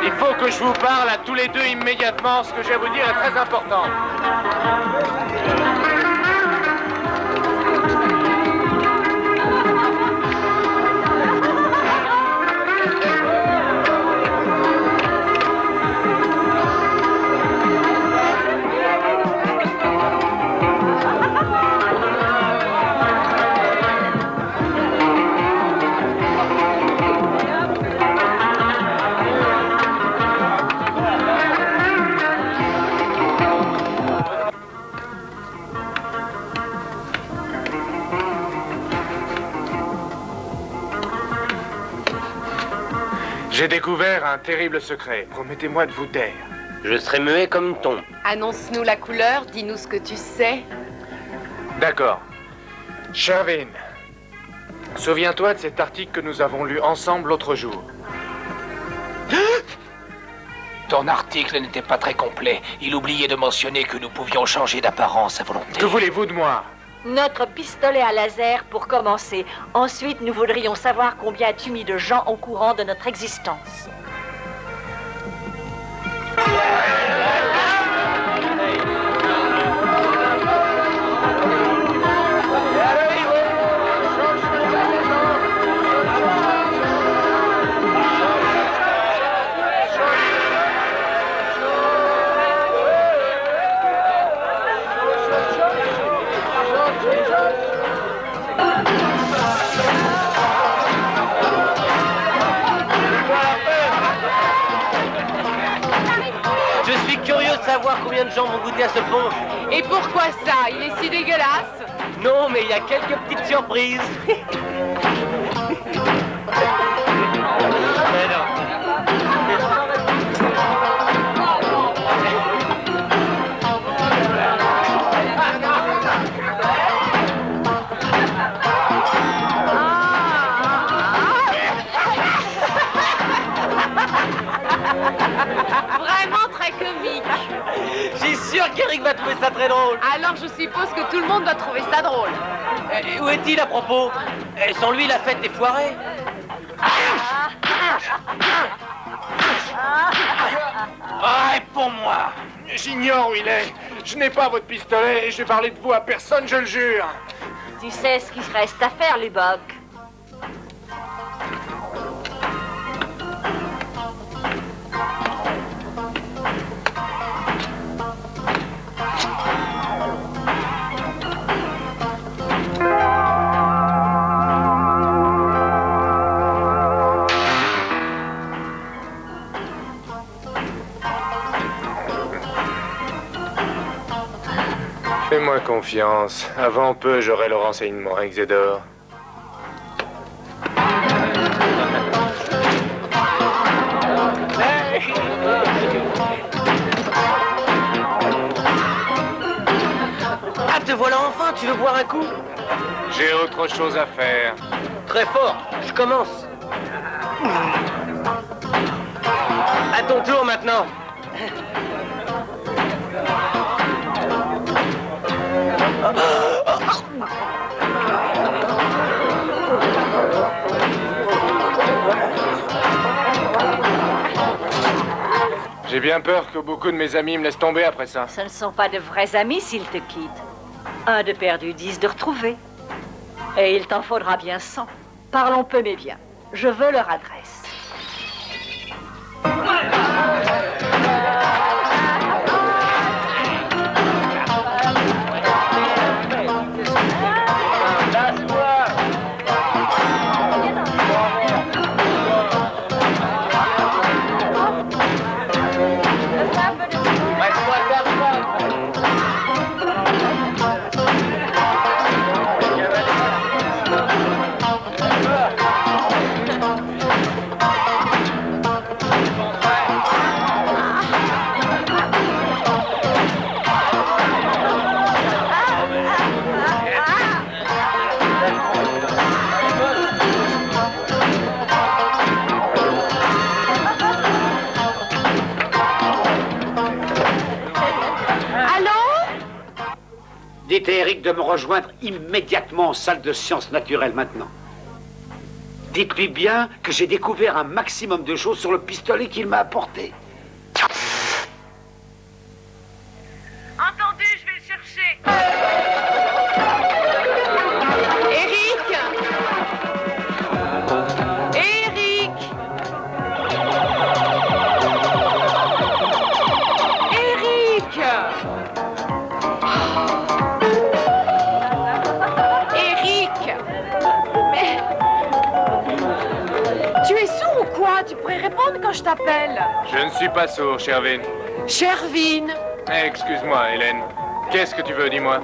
Il faut que je vous parle à tous les deux immédiatement. Ce que je vais vous dire est très important. J'ai découvert un terrible secret. Promettez-moi de vous taire. Je serai muet comme une tombe. Annonce-nous la couleur, dis-nous ce que tu sais. D'accord. Shervin, souviens-toi de cet article que nous avons lu ensemble l'autre jour. Ton article n'était pas très complet. Il oubliait de mentionner que nous pouvions changer d'apparence à volonté. Que voulez-vous de moi? Notre pistolet à laser pour commencer. Ensuite, nous voudrions savoir combien as-tu mis de gens au courant de notre existence. Je suis curieux de savoir combien de gens vont goûter à ce punch. Et pourquoi ça? Il est si dégueulasse. Non, mais il y a quelques petites surprises. Mais non. Vraiment très comique. Je suis sûr qu'Eric va va trouver ça très drôle. Alors je suppose que tout le monde va trouver ça drôle. Où est-il à propos? Sans lui, la fête est foirée. Ah, réponds-moi. J'ignore où il est. Je n'ai pas votre pistolet et je vais parler de vous à personne, je le jure. Tu sais ce qu'il reste à faire, Lubbock. Fais-moi confiance. Avant peu, j'aurai le renseignement, Xedor. Ah, te voilà enfin, tu veux boire un coup? J'ai autre chose à faire. Très fort, je commence. À ton tour maintenant. J'ai bien peur que beaucoup de mes amis me laissent tomber après ça. Ce ne sont pas de vrais amis s'ils te quittent. Un de perdu, 10 de retrouvé. Et il t'en faudra bien 100. Parlons peu mais bien. Je veux leur adresse. Dites à Eric de me rejoindre immédiatement en salle de sciences naturelles maintenant. Dites-lui bien que j'ai découvert un maximum de choses sur le pistolet qu'il m'a apporté. Entendu, je vais le chercher. Eric! Eric! Eric! Eric! Mais... Tu es sourd ou quoi? Tu pourrais répondre quand je t'appelle. Je ne suis pas sourd, Shervin. Shervin! Excuse-moi, Hélène. Qu'est-ce que tu veux, dis-moi?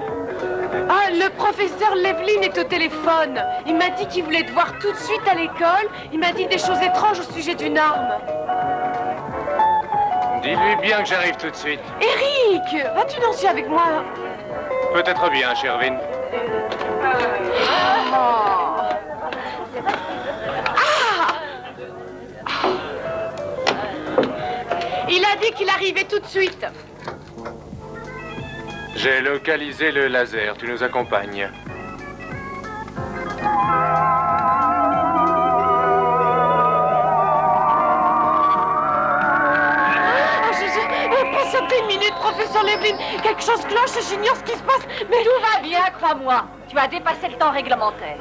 Ah, le professeur Levlin est au téléphone. Il m'a dit qu'il voulait te voir tout de suite à l'école. Il m'a dit des choses étranges au sujet d'une arme. Dis-lui bien que j'arrive tout de suite. Eric, vas-tu danser avec moi? Peut-être bien, Shervin. Ah. Il a dit qu'il arrivait tout de suite. J'ai localisé le laser. Tu nous accompagnes. Patientez une minute, professeur Levlin. Quelque chose cloche et j'ignore ce qui se passe. Mais Tout va bien, crois-moi. Tu as dépassé le temps réglementaire.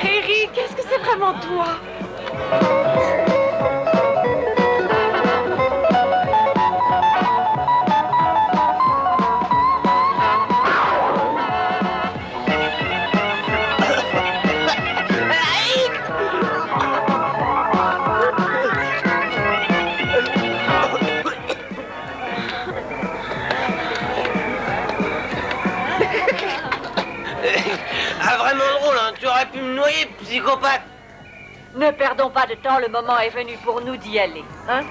Eric, est-ce que c'est vraiment toi? Ah, vraiment drôle, hein. Tu aurais pu me noyer, psychopathe. Ne perdons pas de temps, le moment est venu pour nous d'y aller. Hein?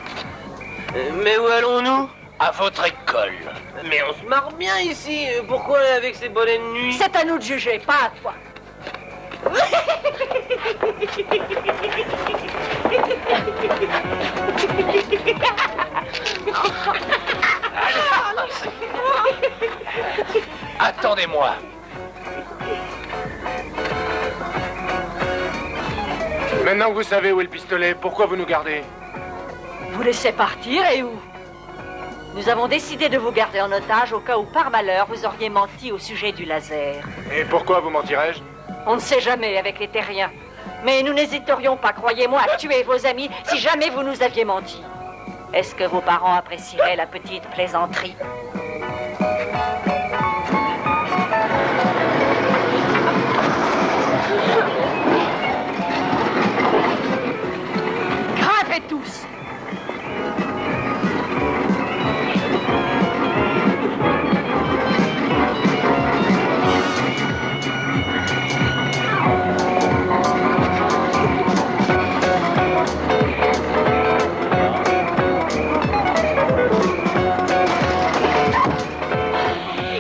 Mais où allons-nous? À votre école. Mais on se marre bien ici. Pourquoi avec ces bonnets de nuit? C'est à nous de juger, pas à toi. Attendez-moi. Maintenant que vous savez où est le pistolet, pourquoi vous nous gardez? Vous laissez partir et où? Nous avons décidé de vous garder en otage au cas où, par malheur, vous auriez menti au sujet du laser. Et pourquoi vous mentirais-je? On ne sait jamais avec les terriens. Mais nous n'hésiterions pas, croyez-moi, à tuer vos amis si jamais vous nous aviez menti. Est-ce que vos parents apprécieraient la petite plaisanterie? Grimpez tous!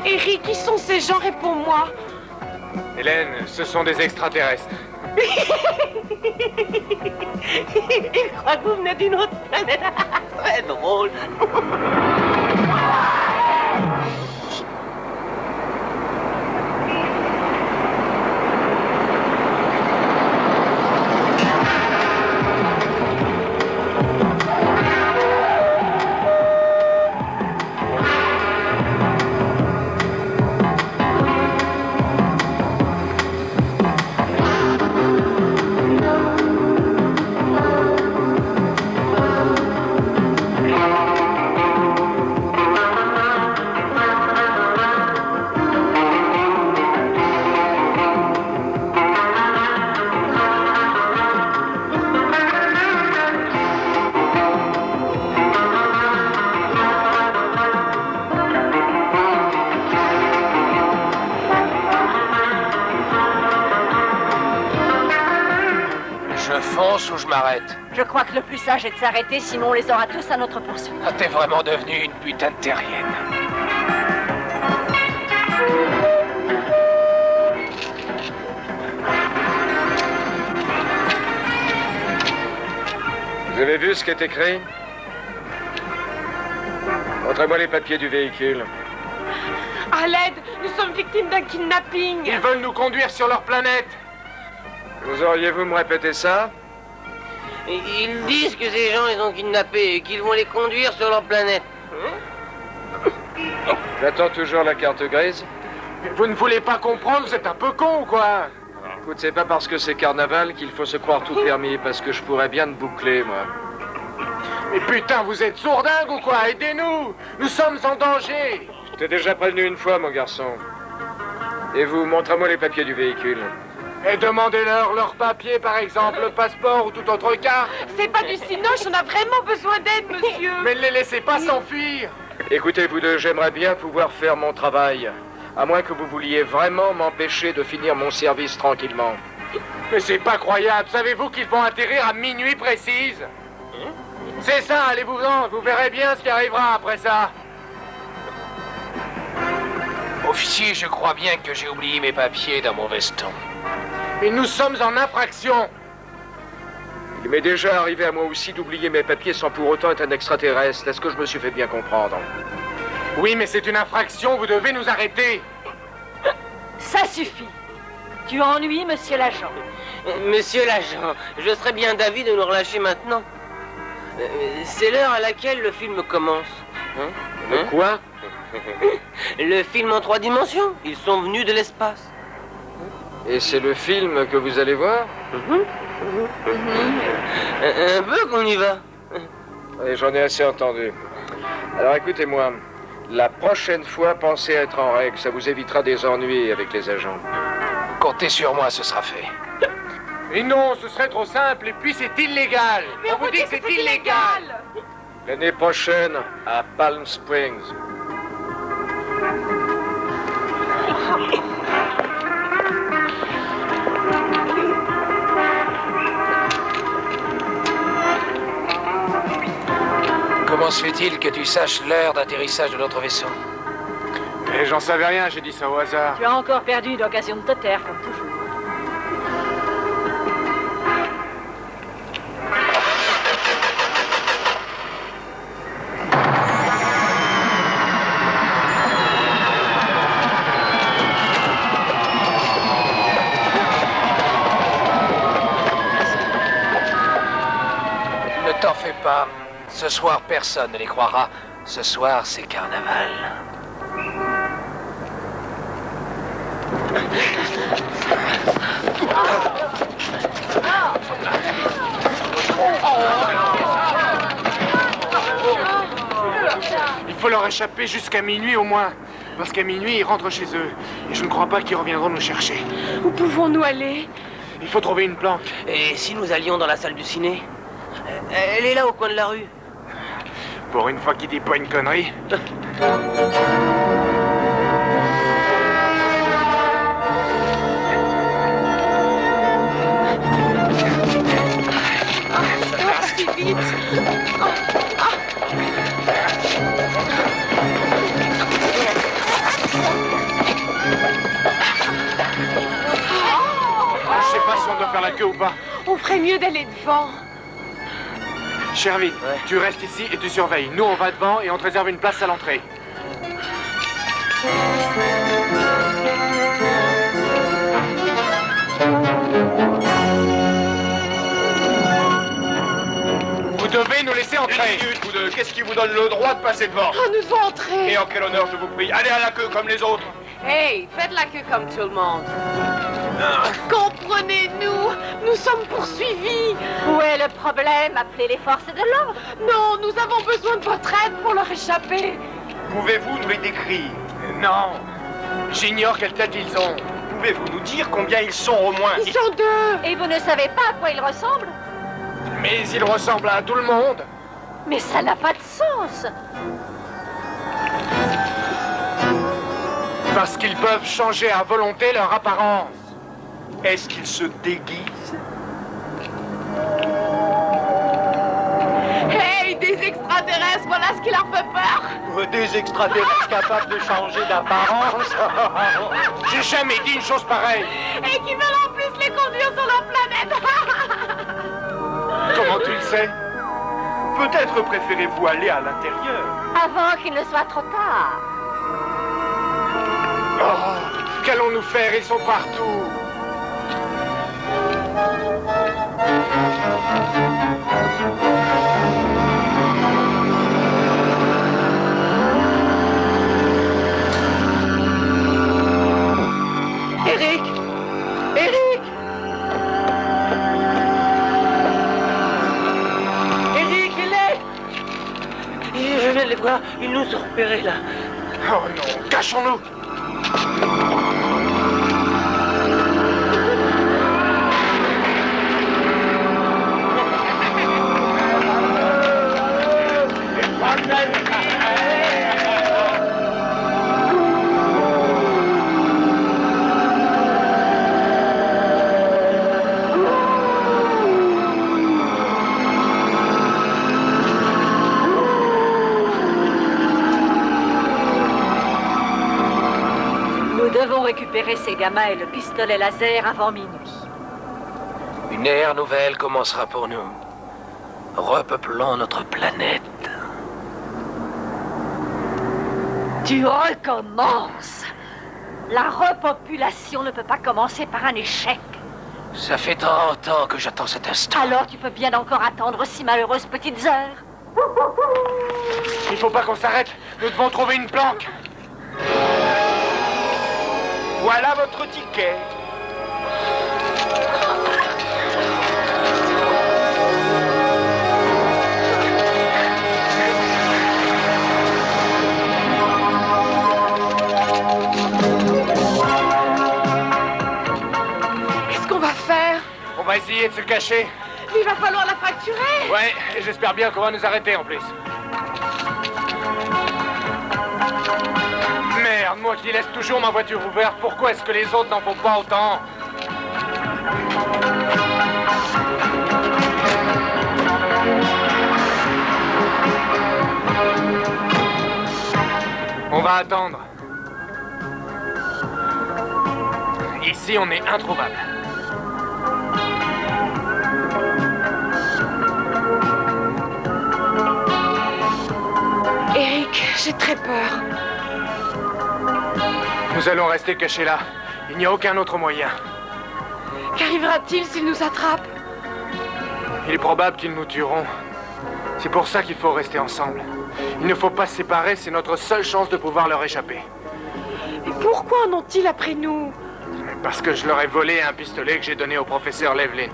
Eric, qui sont ces gens? Réponds-moi. Hélène, ce sont des extraterrestres. Il croit que vous venez d'une autre planète. Très drôle. Je fonce ou je m'arrête? Je crois que le plus sage est de s'arrêter, sinon on les aura tous à notre poursuite. Ah, t'es vraiment devenue une putain de terrienne. Vous avez vu ce qui est écrit? Montrez-moi les papiers du véhicule. À l'aide, nous sommes victimes d'un kidnapping. Ils veulent nous conduire sur leur planète. Vous auriez-vous me répéter ça? Ils disent que ces gens les ont kidnappés et qu'ils vont les conduire sur leur planète. J'attends toujours la carte grise. Vous ne voulez pas comprendre, vous êtes un peu con ou quoi? Écoute, c'est pas parce que c'est carnaval qu'il faut se croire tout permis, parce que je pourrais bien te boucler, moi. Mais putain, vous êtes sourdingue ou quoi? Aidez-nous! Nous sommes en danger! Je t'ai déjà prévenu une fois, mon garçon. Et vous, montrez-moi les papiers du véhicule. Et demandez-leur leurs papiers, par exemple, le passeport ou toute autre carte. C'est pas du cinoche, on a vraiment besoin d'aide, monsieur. Mais ne les laissez pas s'enfuir! Écoutez, vous deux, j'aimerais bien pouvoir faire mon travail. À moins que vous vouliez vraiment m'empêcher de finir mon service tranquillement. Mais c'est pas croyable, savez-vous qu'ils vont atterrir à minuit précise? C'est ça, allez-vous-en, vous verrez bien ce qui arrivera après ça. Officier, je crois bien que j'ai oublié mes papiers dans mon veston. Mais nous sommes en infraction. Il m'est déjà arrivé à moi aussi d'oublier mes papiers sans pour autant être un extraterrestre. Est-ce que je me suis fait bien comprendre? Oui, mais c'est une infraction, vous devez nous arrêter. Ça suffit. Tu ennuies, monsieur l'agent. Monsieur l'agent, je serais bien d'avis de nous relâcher maintenant. C'est l'heure à laquelle le film commence. Le quoi? Le film en 3 dimensions. Ils sont venus de l'espace. Et c'est le film que vous allez voir? Un peu qu'on y va. Et j'en ai assez entendu. Alors écoutez-moi, la prochaine fois, pensez à être en règle. Ça vous évitera des ennuis avec les agents. Comptez sur moi, ce sera fait. Et non, ce serait trop simple, et puis c'est illégal. Mais on vous dit que c'est illégal. L'année prochaine, à Palm Springs. Comment se fait-il que tu saches l'heure d'atterrissage de notre vaisseau? Mais j'en savais rien, j'ai dit ça au hasard. Tu as encore perdu une occasion de te taire, comme toujours. Ah, ce soir, personne ne les croira. Ce soir, c'est carnaval. Il faut leur échapper jusqu'à minuit au moins. Parce qu'à minuit, ils rentrent chez eux. Et je ne crois pas qu'ils reviendront nous chercher. Où pouvons-nous aller? Il faut trouver une planque. Et si nous allions dans la salle du ciné? Elle est là au coin de la rue. Pour une fois qu'il dit pas une connerie. Si vite. Je sais pas si on doit faire la queue ou pas. On ferait mieux d'aller devant. Shervin, tu restes ici et tu surveilles. Nous, on va devant et on te réserve une place à l'entrée. Vous devez nous laisser entrer. Une minute, vous deux. Qu'est-ce qui vous donne le droit de passer devant? Oh, nous devons entrer. Et en quel honneur, je vous prie? Allez à la queue comme les autres. Hey, faites la queue comme tout le monde. Comprenez-nous, nous sommes poursuivis. Où est le problème? Appelez les forces de l'ordre. Non, nous avons besoin de votre aide pour leur échapper. Pouvez-vous nous les décrire? Non. J'ignore quelle tête ils ont. Pouvez-vous nous dire combien ils sont au moins? Ils sont deux. Et vous ne savez pas à quoi ils ressemblent? Mais ils ressemblent à tout le monde. Mais ça n'a pas de sens. Parce qu'ils peuvent changer à volonté leur apparence. Est-ce qu'ils se déguisent? Hey, des extraterrestres, voilà ce qui leur fait peur. Des extraterrestres capables de changer d'apparence? J'ai jamais dit une chose pareille. Et qui veulent en plus les conduire sur leur planète. Comment tu le sais? Peut-être préférez-vous aller à l'intérieur. Avant qu'il ne soit trop tard. Oh, qu'allons-nous faire? Ils sont partout. Eric! Eric! Eric, il est! Je viens de les voir, ils nous ont repérés là. Oh non, cachons-nous. Nous devons récupérer ces gamins et le pistolet laser avant minuit. Une ère nouvelle commencera pour nous. Repeuplant notre planète. Tu recommences. La repopulation ne peut pas commencer par un échec. Ça fait 30 ans que j'attends cet instant. Alors tu peux bien encore attendre 6 malheureuses petites heures. Il faut pas qu'on s'arrête. Nous devons trouver une planque. Voilà votre ticket. Qu'est-ce qu'on va faire? On va essayer de se cacher. Il va falloir la fracturer. Ouais, et j'espère bien qu'on va nous arrêter en plus. Merde, moi qui laisse toujours ma voiture ouverte, pourquoi est-ce que les autres n'en font pas autant? On va attendre. Ici, on est introuvable. Eric, j'ai très peur. Nous allons rester cachés là. Il n'y a aucun autre moyen. Qu'arrivera-t-il s'ils nous attrapent? Il est probable qu'ils nous tueront. C'est pour ça qu'il faut rester ensemble. Il ne faut pas se séparer, c'est notre seule chance de pouvoir leur échapper. Et pourquoi en ont-ils après nous? Parce que je leur ai volé un pistolet que j'ai donné au professeur Levlin.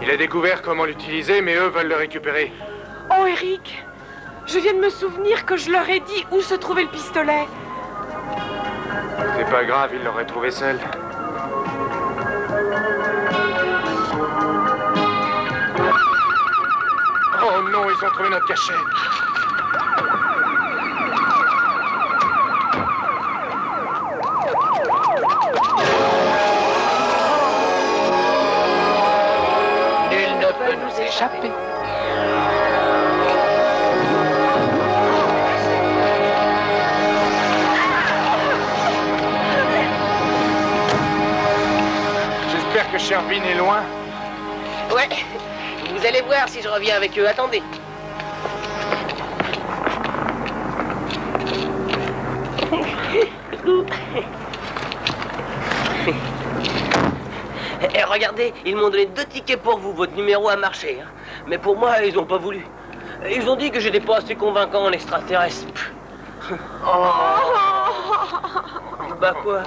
Il a découvert comment l'utiliser, mais eux veulent le récupérer. Oh, Eric, je viens de me souvenir que je leur ai dit où se trouvait le pistolet. C'est pas grave, ils l'auraient trouvé seul. Oh non, ils ont trouvé notre cachette. Nul ne peut nous échapper. J'espère que Sherbin est loin. Ouais, vous allez voir si je reviens avec eux. Attendez. Et regardez, ils m'ont donné 2 tickets pour vous. Votre numéro a marché. Hein. Mais pour moi, ils n'ont pas voulu. Ils ont dit que j'étais pas assez convaincant en extraterrestre. Oh. Bah quoi?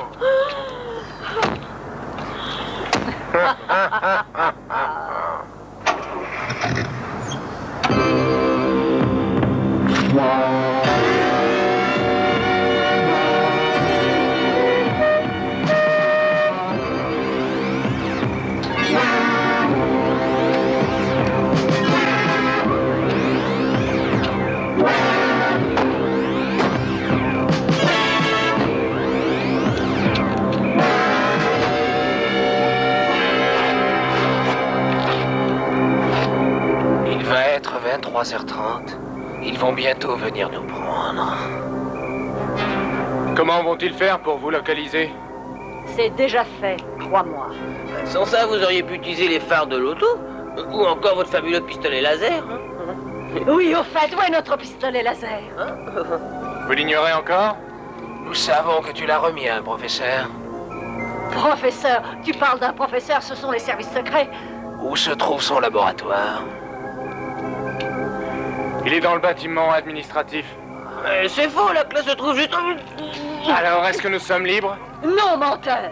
Il va être 23h30. Ils vont bientôt venir nous prendre. Comment vont-ils faire pour vous localiser? C'est déjà fait, crois-moi. Sans ça, vous auriez pu utiliser les phares de l'auto. Ou encore votre fabuleux pistolet laser. Hein. Oui, au fait, où est notre pistolet laser? Vous l'ignorez encore? Nous savons que tu l'as remis à un professeur. Professeur, tu parles d'un professeur, ce sont les services secrets. Où se trouve son laboratoire? Il est dans le bâtiment administratif. C'est faux, la classe se trouve juste... Alors, est-ce que nous sommes libres? Non, menteur!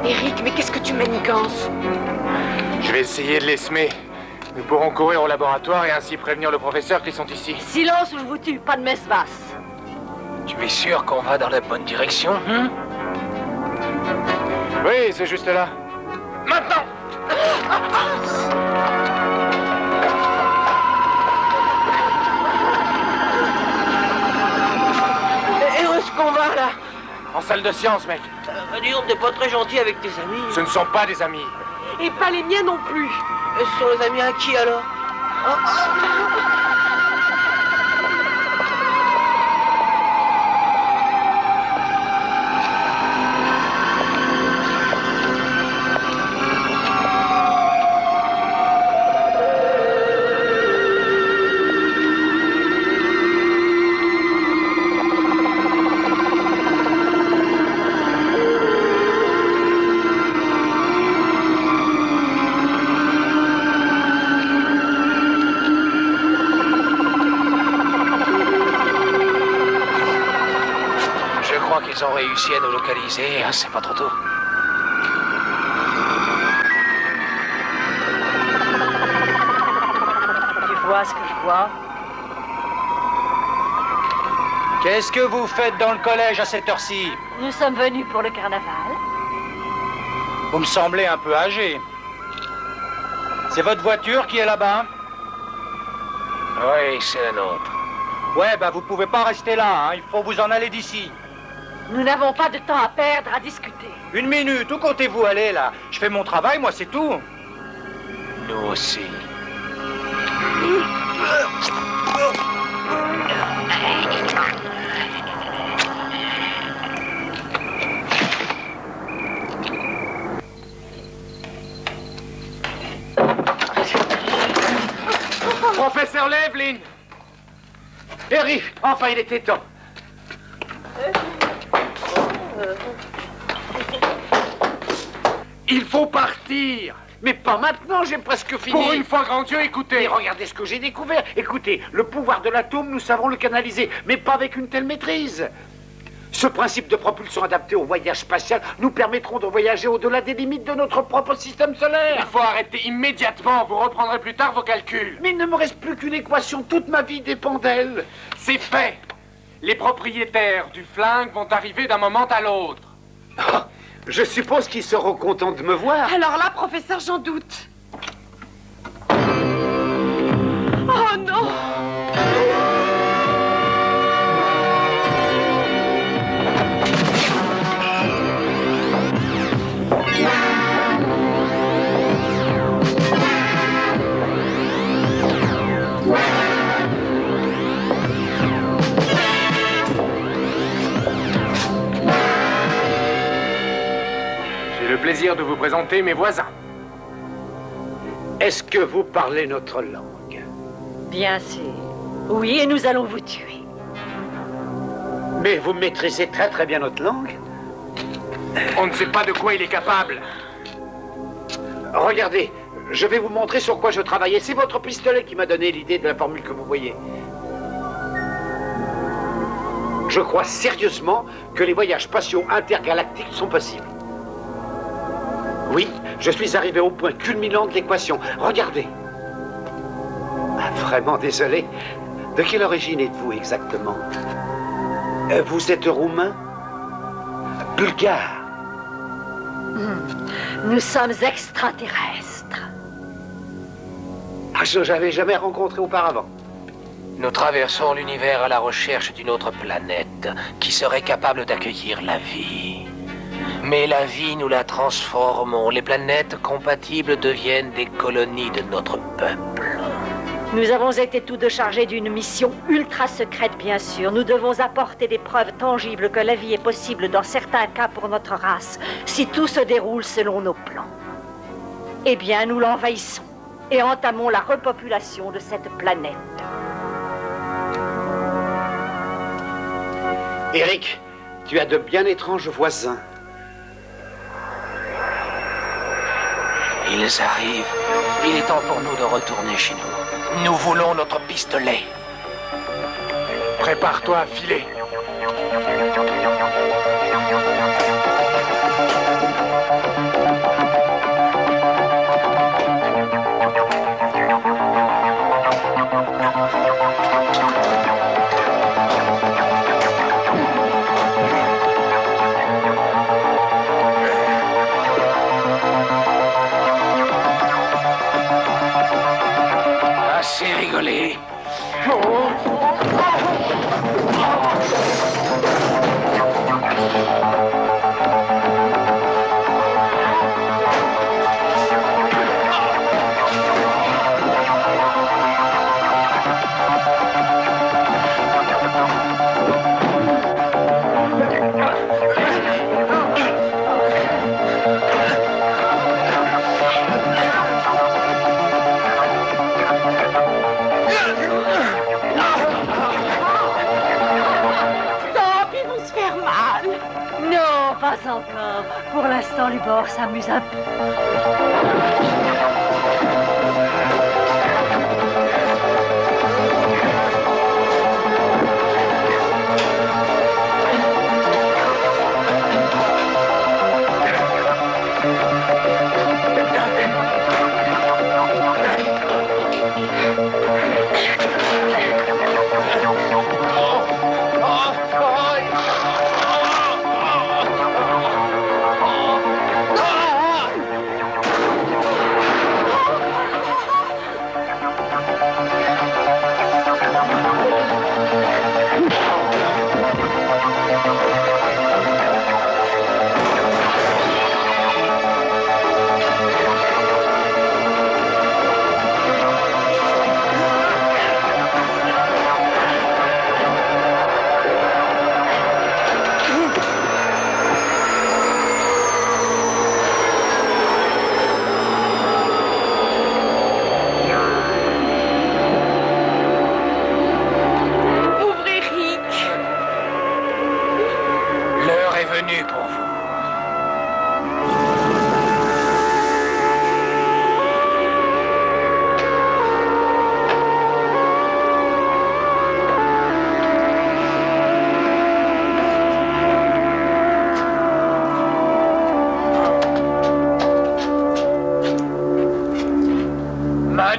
Eric, mais qu'est-ce que tu manigances? Je vais essayer de les semer. Nous pourrons courir au laboratoire et ainsi prévenir le professeur qu'ils sont ici. Silence ou je vous tue, pas de messe basse. Tu es sûr qu'on va dans la bonne direction, hein? Oui, c'est juste là. Maintenant! Et où est-ce qu'on va, là? En salle de science, mec. Dis donc, t'es pas très gentil avec tes amis. Ce ne sont pas des amis. Et pas les miens non plus. Et ce sont les amis à qui, alors? Ils ont réussi à nous localiser, hein, c'est pas trop tôt. Tu vois ce que je vois? Qu'est-ce que vous faites dans le collège à cette heure-ci? Nous sommes venus pour le carnaval. Vous me semblez un peu âgé. C'est votre voiture qui est là-bas? Oui, c'est la nôtre. Ouais, bah vous pouvez pas rester là, hein. Il faut vous en aller d'ici. Nous n'avons pas de temps à perdre à discuter. 1 minute, où comptez-vous aller, là? Je fais mon travail, moi, c'est tout. Nous aussi. se relève, Lynn. Eric, enfin il était temps. Il faut partir. Mais pas maintenant, j'ai presque fini. Pour une fois, grand Dieu, écoutez. Et regardez ce que j'ai découvert. Écoutez, le pouvoir de l'atome, nous savons le canaliser, mais pas avec une telle maîtrise. Ce principe de propulsion adapté au voyage spatial nous permettront de voyager au-delà des limites de notre propre système solaire. Il faut arrêter immédiatement. Vous reprendrez plus tard vos calculs. Mais il ne me reste plus qu'une équation. Toute ma vie dépend d'elle. C'est fait. Les propriétaires du flingue vont arriver d'un moment à l'autre. Oh, je suppose qu'ils seront contents de me voir. Alors là, professeur, j'en doute. Oh non! J'ai le plaisir de vous présenter mes voisins. Est-ce que vous parlez notre langue? Bien sûr. Oui, et nous allons vous tuer. Mais vous maîtrisez très très bien notre langue. On ne sait pas de quoi il est capable. Regardez, je vais vous montrer sur quoi je travaillais. C'est votre pistolet qui m'a donné l'idée de la formule que vous voyez. Je crois sérieusement que les voyages spatiaux intergalactiques sont possibles. Oui, je suis arrivé au point culminant de l'équation. Regardez. Ah, vraiment désolé. De quelle origine êtes-vous exactement? Vous êtes roumain? Bulgare? Nous sommes extraterrestres. Ah, je n'avais jamais rencontré auparavant. Nous traversons l'univers à la recherche d'une autre planète qui serait capable d'accueillir la vie. Mais la vie, nous la transformons. Les planètes compatibles deviennent des colonies de notre peuple. Nous avons été tous deux chargés d'une mission ultra secrète, bien sûr. Nous devons apporter des preuves tangibles que la vie est possible dans certains cas pour notre race, si tout se déroule selon nos plans. Eh bien, nous l'envahissons et entamons la repopulation de cette planète. Eric, tu as de bien étranges voisins. Ils arrivent. Il est temps pour nous de retourner chez nous. Nous voulons notre pistolet. Prépare-toi à filer. Assez rigolé. Pas encore. Pour l'instant, Lubor s'amuse un peu.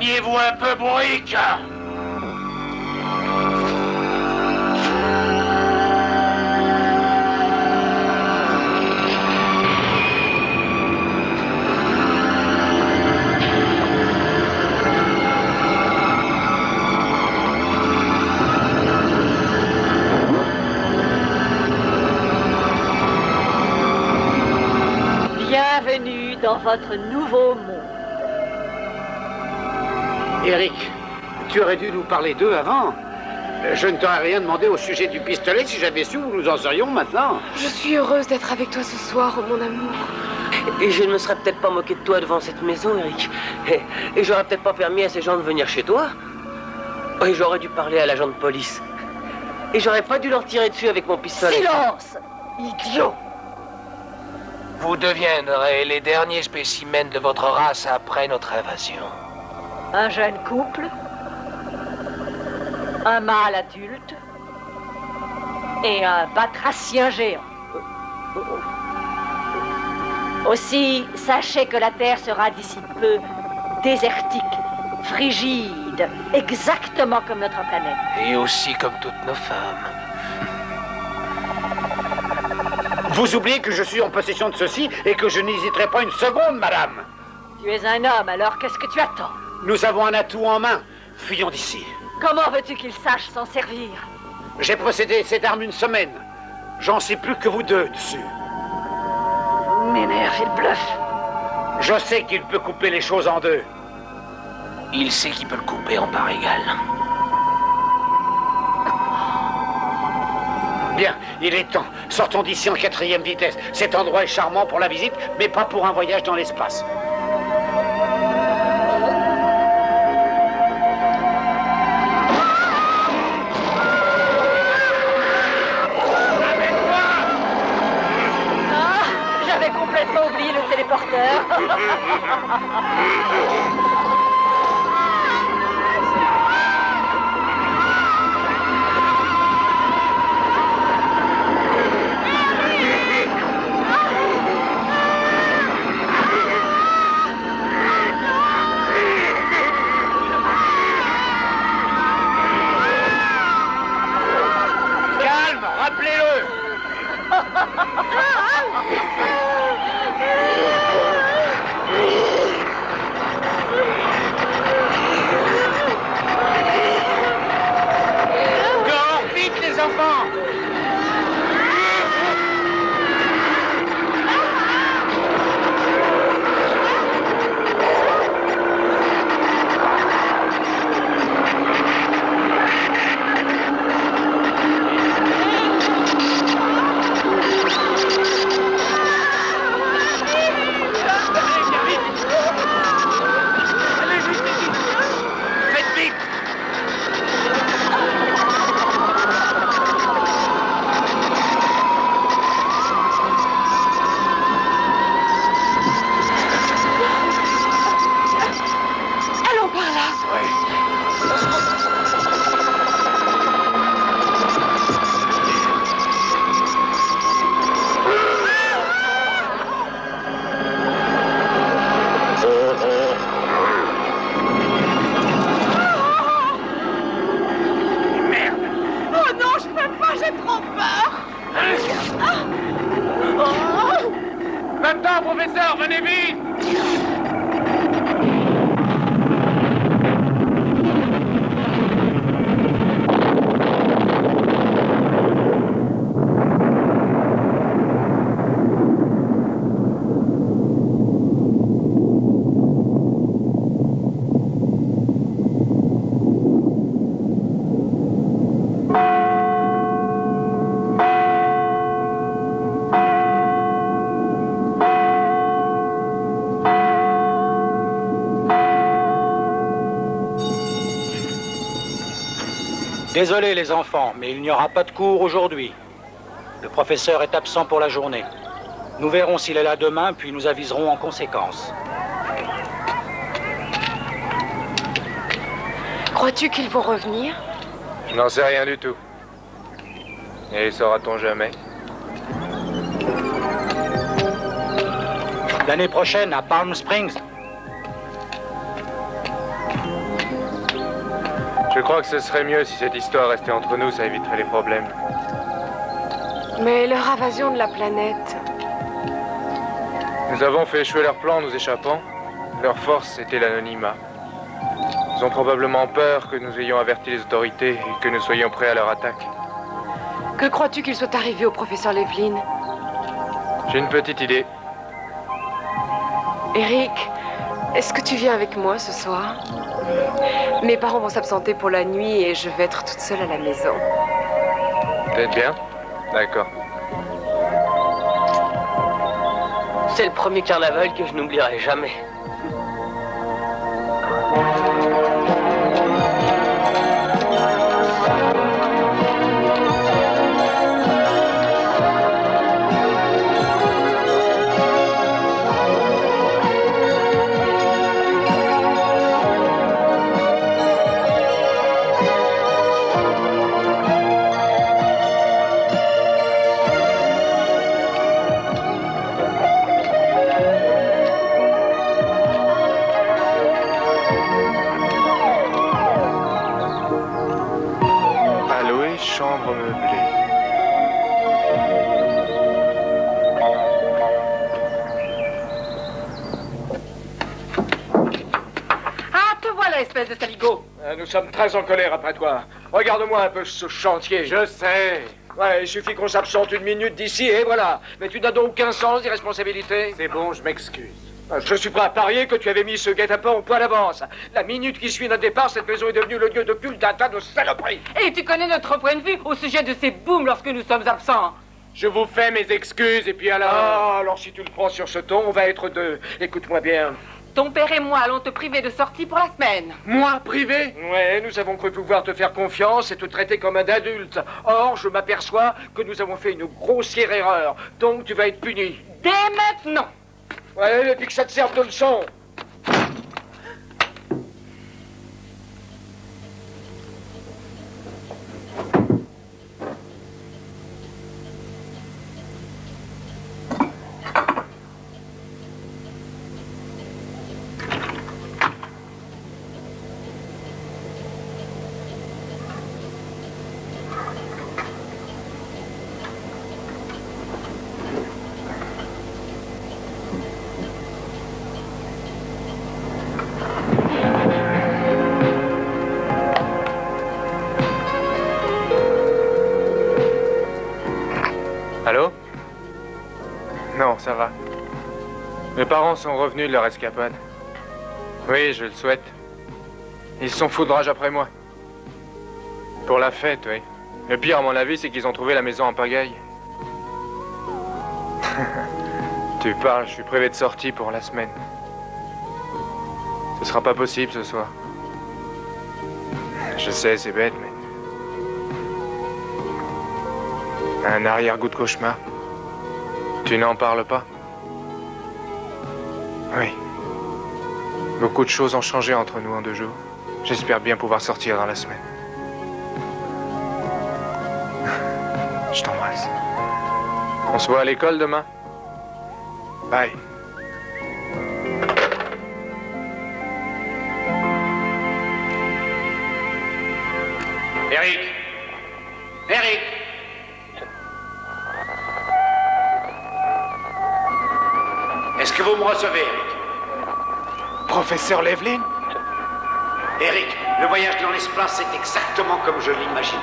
Éloignez-vous un peu, Bourrique. Bienvenue dans votre nouveau monde. Eric, tu aurais dû nous parler d'eux avant. Je ne t'aurais rien demandé au sujet du pistolet. Si j'avais su où nous en serions maintenant. Je suis heureuse d'être avec toi ce soir, oh mon amour. Et je ne me serais peut-être pas moqué de toi devant cette maison, Eric. Et j'aurais peut-être pas permis à ces gens de venir chez toi. Et j'aurais dû parler à l'agent de police. Et j'aurais pas dû leur tirer dessus avec mon pistolet. Silence, idiot! Vous deviendrez les derniers spécimens de votre race après notre invasion. Un jeune couple, un mâle adulte et un batracien géant. Aussi, sachez que la Terre sera d'ici peu désertique, frigide, exactement comme notre planète. Et aussi comme toutes nos femmes. Vous oubliez que je suis en possession de ceci et que je n'hésiterai pas une seconde, madame. Tu es un homme, alors qu'est-ce que tu attends? Nous avons un atout en main. Fuyons d'ici. Comment veux-tu qu'il sache s'en servir? J'ai possédé cette arme une semaine. J'en sais plus que vous deux dessus. M'énerve, il bluffe. Je sais qu'il peut couper les choses en deux. Il sait qu'il peut le couper en part égale. Bien, il est temps. Sortons d'ici en 4e vitesse. Cet endroit est charmant pour la visite, mais pas pour un voyage dans l'espace. Ah, j'avais complètement oublié le téléporteur. Maintenant, professeur, venez vite! Désolé les enfants, mais il n'y aura pas de cours aujourd'hui. Le professeur est absent pour la journée. Nous verrons s'il est là demain, puis nous aviserons en conséquence. Crois-tu qu'ils vont revenir? Je n'en sais rien du tout. Et saura-t-on jamais? L'année prochaine à Palm Springs. Je crois que ce serait mieux si cette histoire restait entre nous, ça éviterait les problèmes. Mais leur invasion de la planète... Nous avons fait échouer leur plan en nous échappant. Leur force, c'était l'anonymat. Ils ont probablement peur que nous ayons averti les autorités et que nous soyons prêts à leur attaque. Que crois-tu qu'il soit arrivé au professeur Levlin? J'ai une petite idée. Eric, est-ce que tu viens avec moi ce soir? Mes parents vont s'absenter pour la nuit et je vais être toute seule à la maison. Peut-être bien. D'accord. C'est le premier carnaval que je n'oublierai jamais. Chambre meublée. Ah, te voilà, espèce de saligo! Nous sommes très en colère après toi. Regarde-moi un peu ce chantier. Je sais. Ouais, il suffit qu'on s'absente une minute d'ici et voilà. Mais tu n'as donc aucun sens d'irresponsabilité. C'est bon, je m'excuse. Je suis prêt à parier que tu avais mis ce guet-apens au point d'avance. La minute qui suit notre départ, cette maison est devenue le lieu de culte d'un tas de saloperies. Et tu connais notre point de vue au sujet de ces booms lorsque nous sommes absents. Je vous fais mes excuses et puis alors... Ah, alors si tu le prends sur ce ton, on va être deux. Écoute-moi bien. Ton père et moi allons te priver de sortie pour la semaine. Moi, privé? Ouais, nous avons cru pouvoir te faire confiance et te traiter comme un adulte. Or, je m'aperçois que nous avons fait une grossière erreur. Donc, tu vas être puni. Dès maintenant. Ouais, et puis que ça te serve de leçon. Allô? Non, ça va. Mes parents sont revenus de leur escapade. Oui, je le souhaite. Ils sont fous de rage après moi. Pour la fête, oui. Le pire, à mon avis, c'est qu'ils ont trouvé la maison en pagaille. Tu parles, je suis privé de sortie pour la semaine. Ce sera pas possible ce soir. Je sais, c'est bête, mais... Un arrière-goût de cauchemar. Tu n'en parles pas? Oui. Beaucoup de choses ont changé entre nous en 2 jours. J'espère bien pouvoir sortir dans la semaine. Je t'embrasse. On se voit à l'école demain? Bye. Eric! Eric! Est-ce que vous me recevez, Eric? Professeur Levlin? Eric, le voyage dans l'espace, c'est exactement comme je l'imaginais.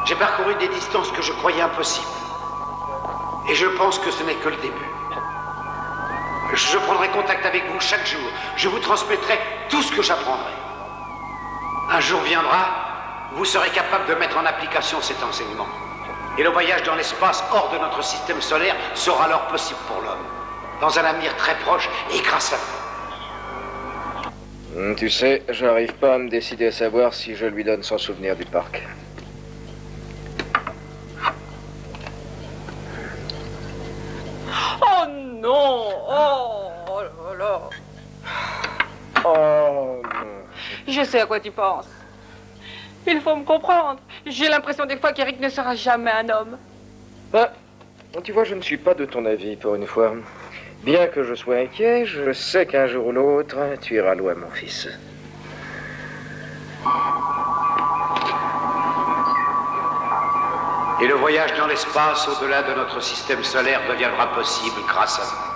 J'ai parcouru des distances que je croyais impossibles. Et je pense que ce n'est que le début. Je prendrai contact avec vous chaque jour. Je vous transmettrai tout ce que j'apprendrai. Un jour viendra, vous serez capable de mettre en application cet enseignement. Et le voyage dans l'espace hors de notre système solaire sera alors possible pour l'homme. Dans un avenir très proche et grâce à vous. Tu sais, j'arrive pas à me décider à savoir si je lui donne son souvenir du parc. Oh non! Oh là là! Oh non. Je sais à quoi tu penses. Il faut me comprendre. J'ai l'impression des fois qu'Eric ne sera jamais un homme. Bah, tu vois, je ne suis pas de ton avis pour une fois. Bien que je sois inquiet, je sais qu'un jour ou l'autre, tu iras loin, mon fils. Et le voyage dans l'espace au-delà de notre système solaire deviendra possible grâce à vous.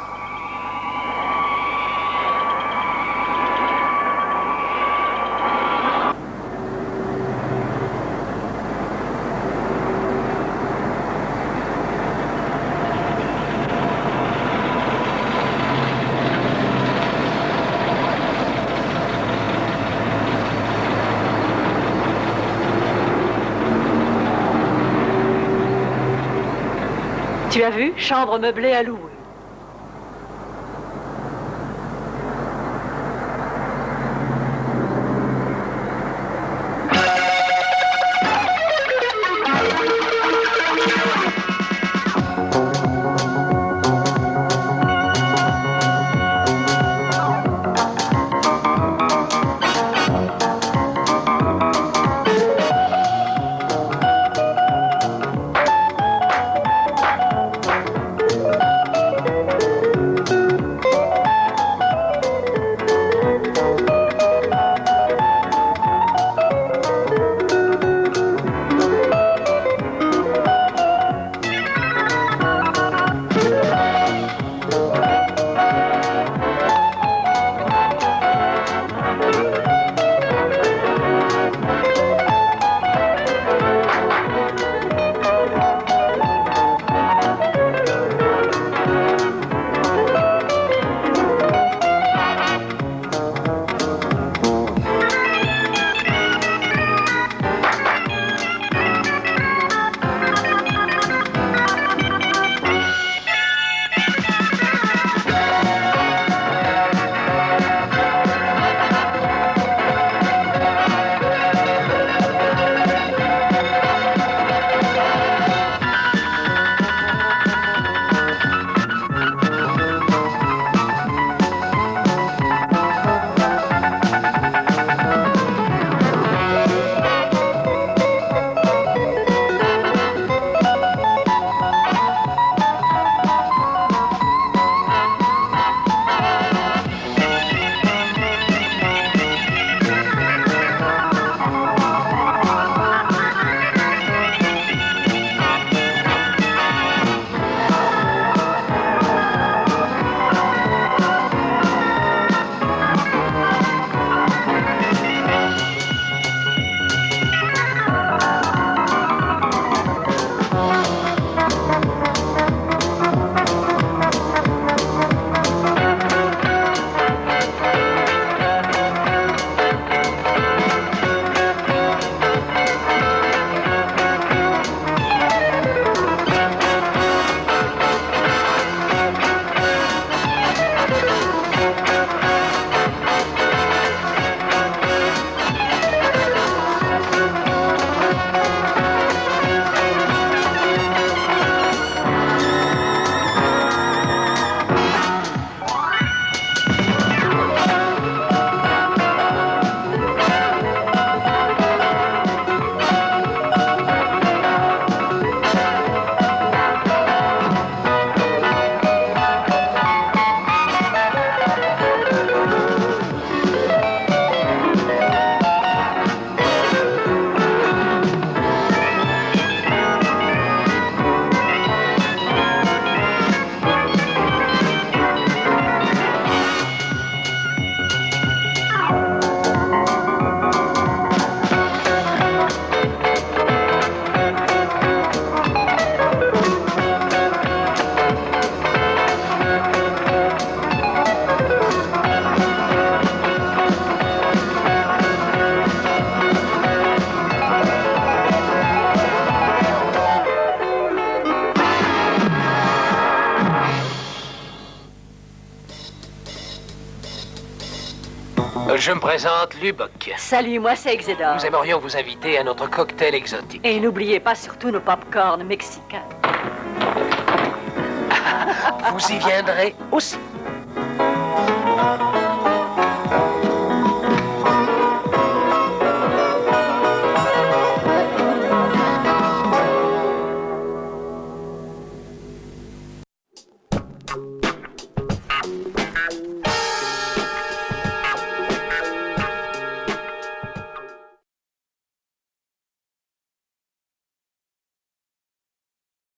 Tu as vu? Chambre meublée à louer. Je me présente, Lubbock. Salut, moi c'est Exedor. Nous aimerions vous inviter à notre cocktail exotique. Et n'oubliez pas surtout nos pop-corn mexicains. Vous y viendrez aussi.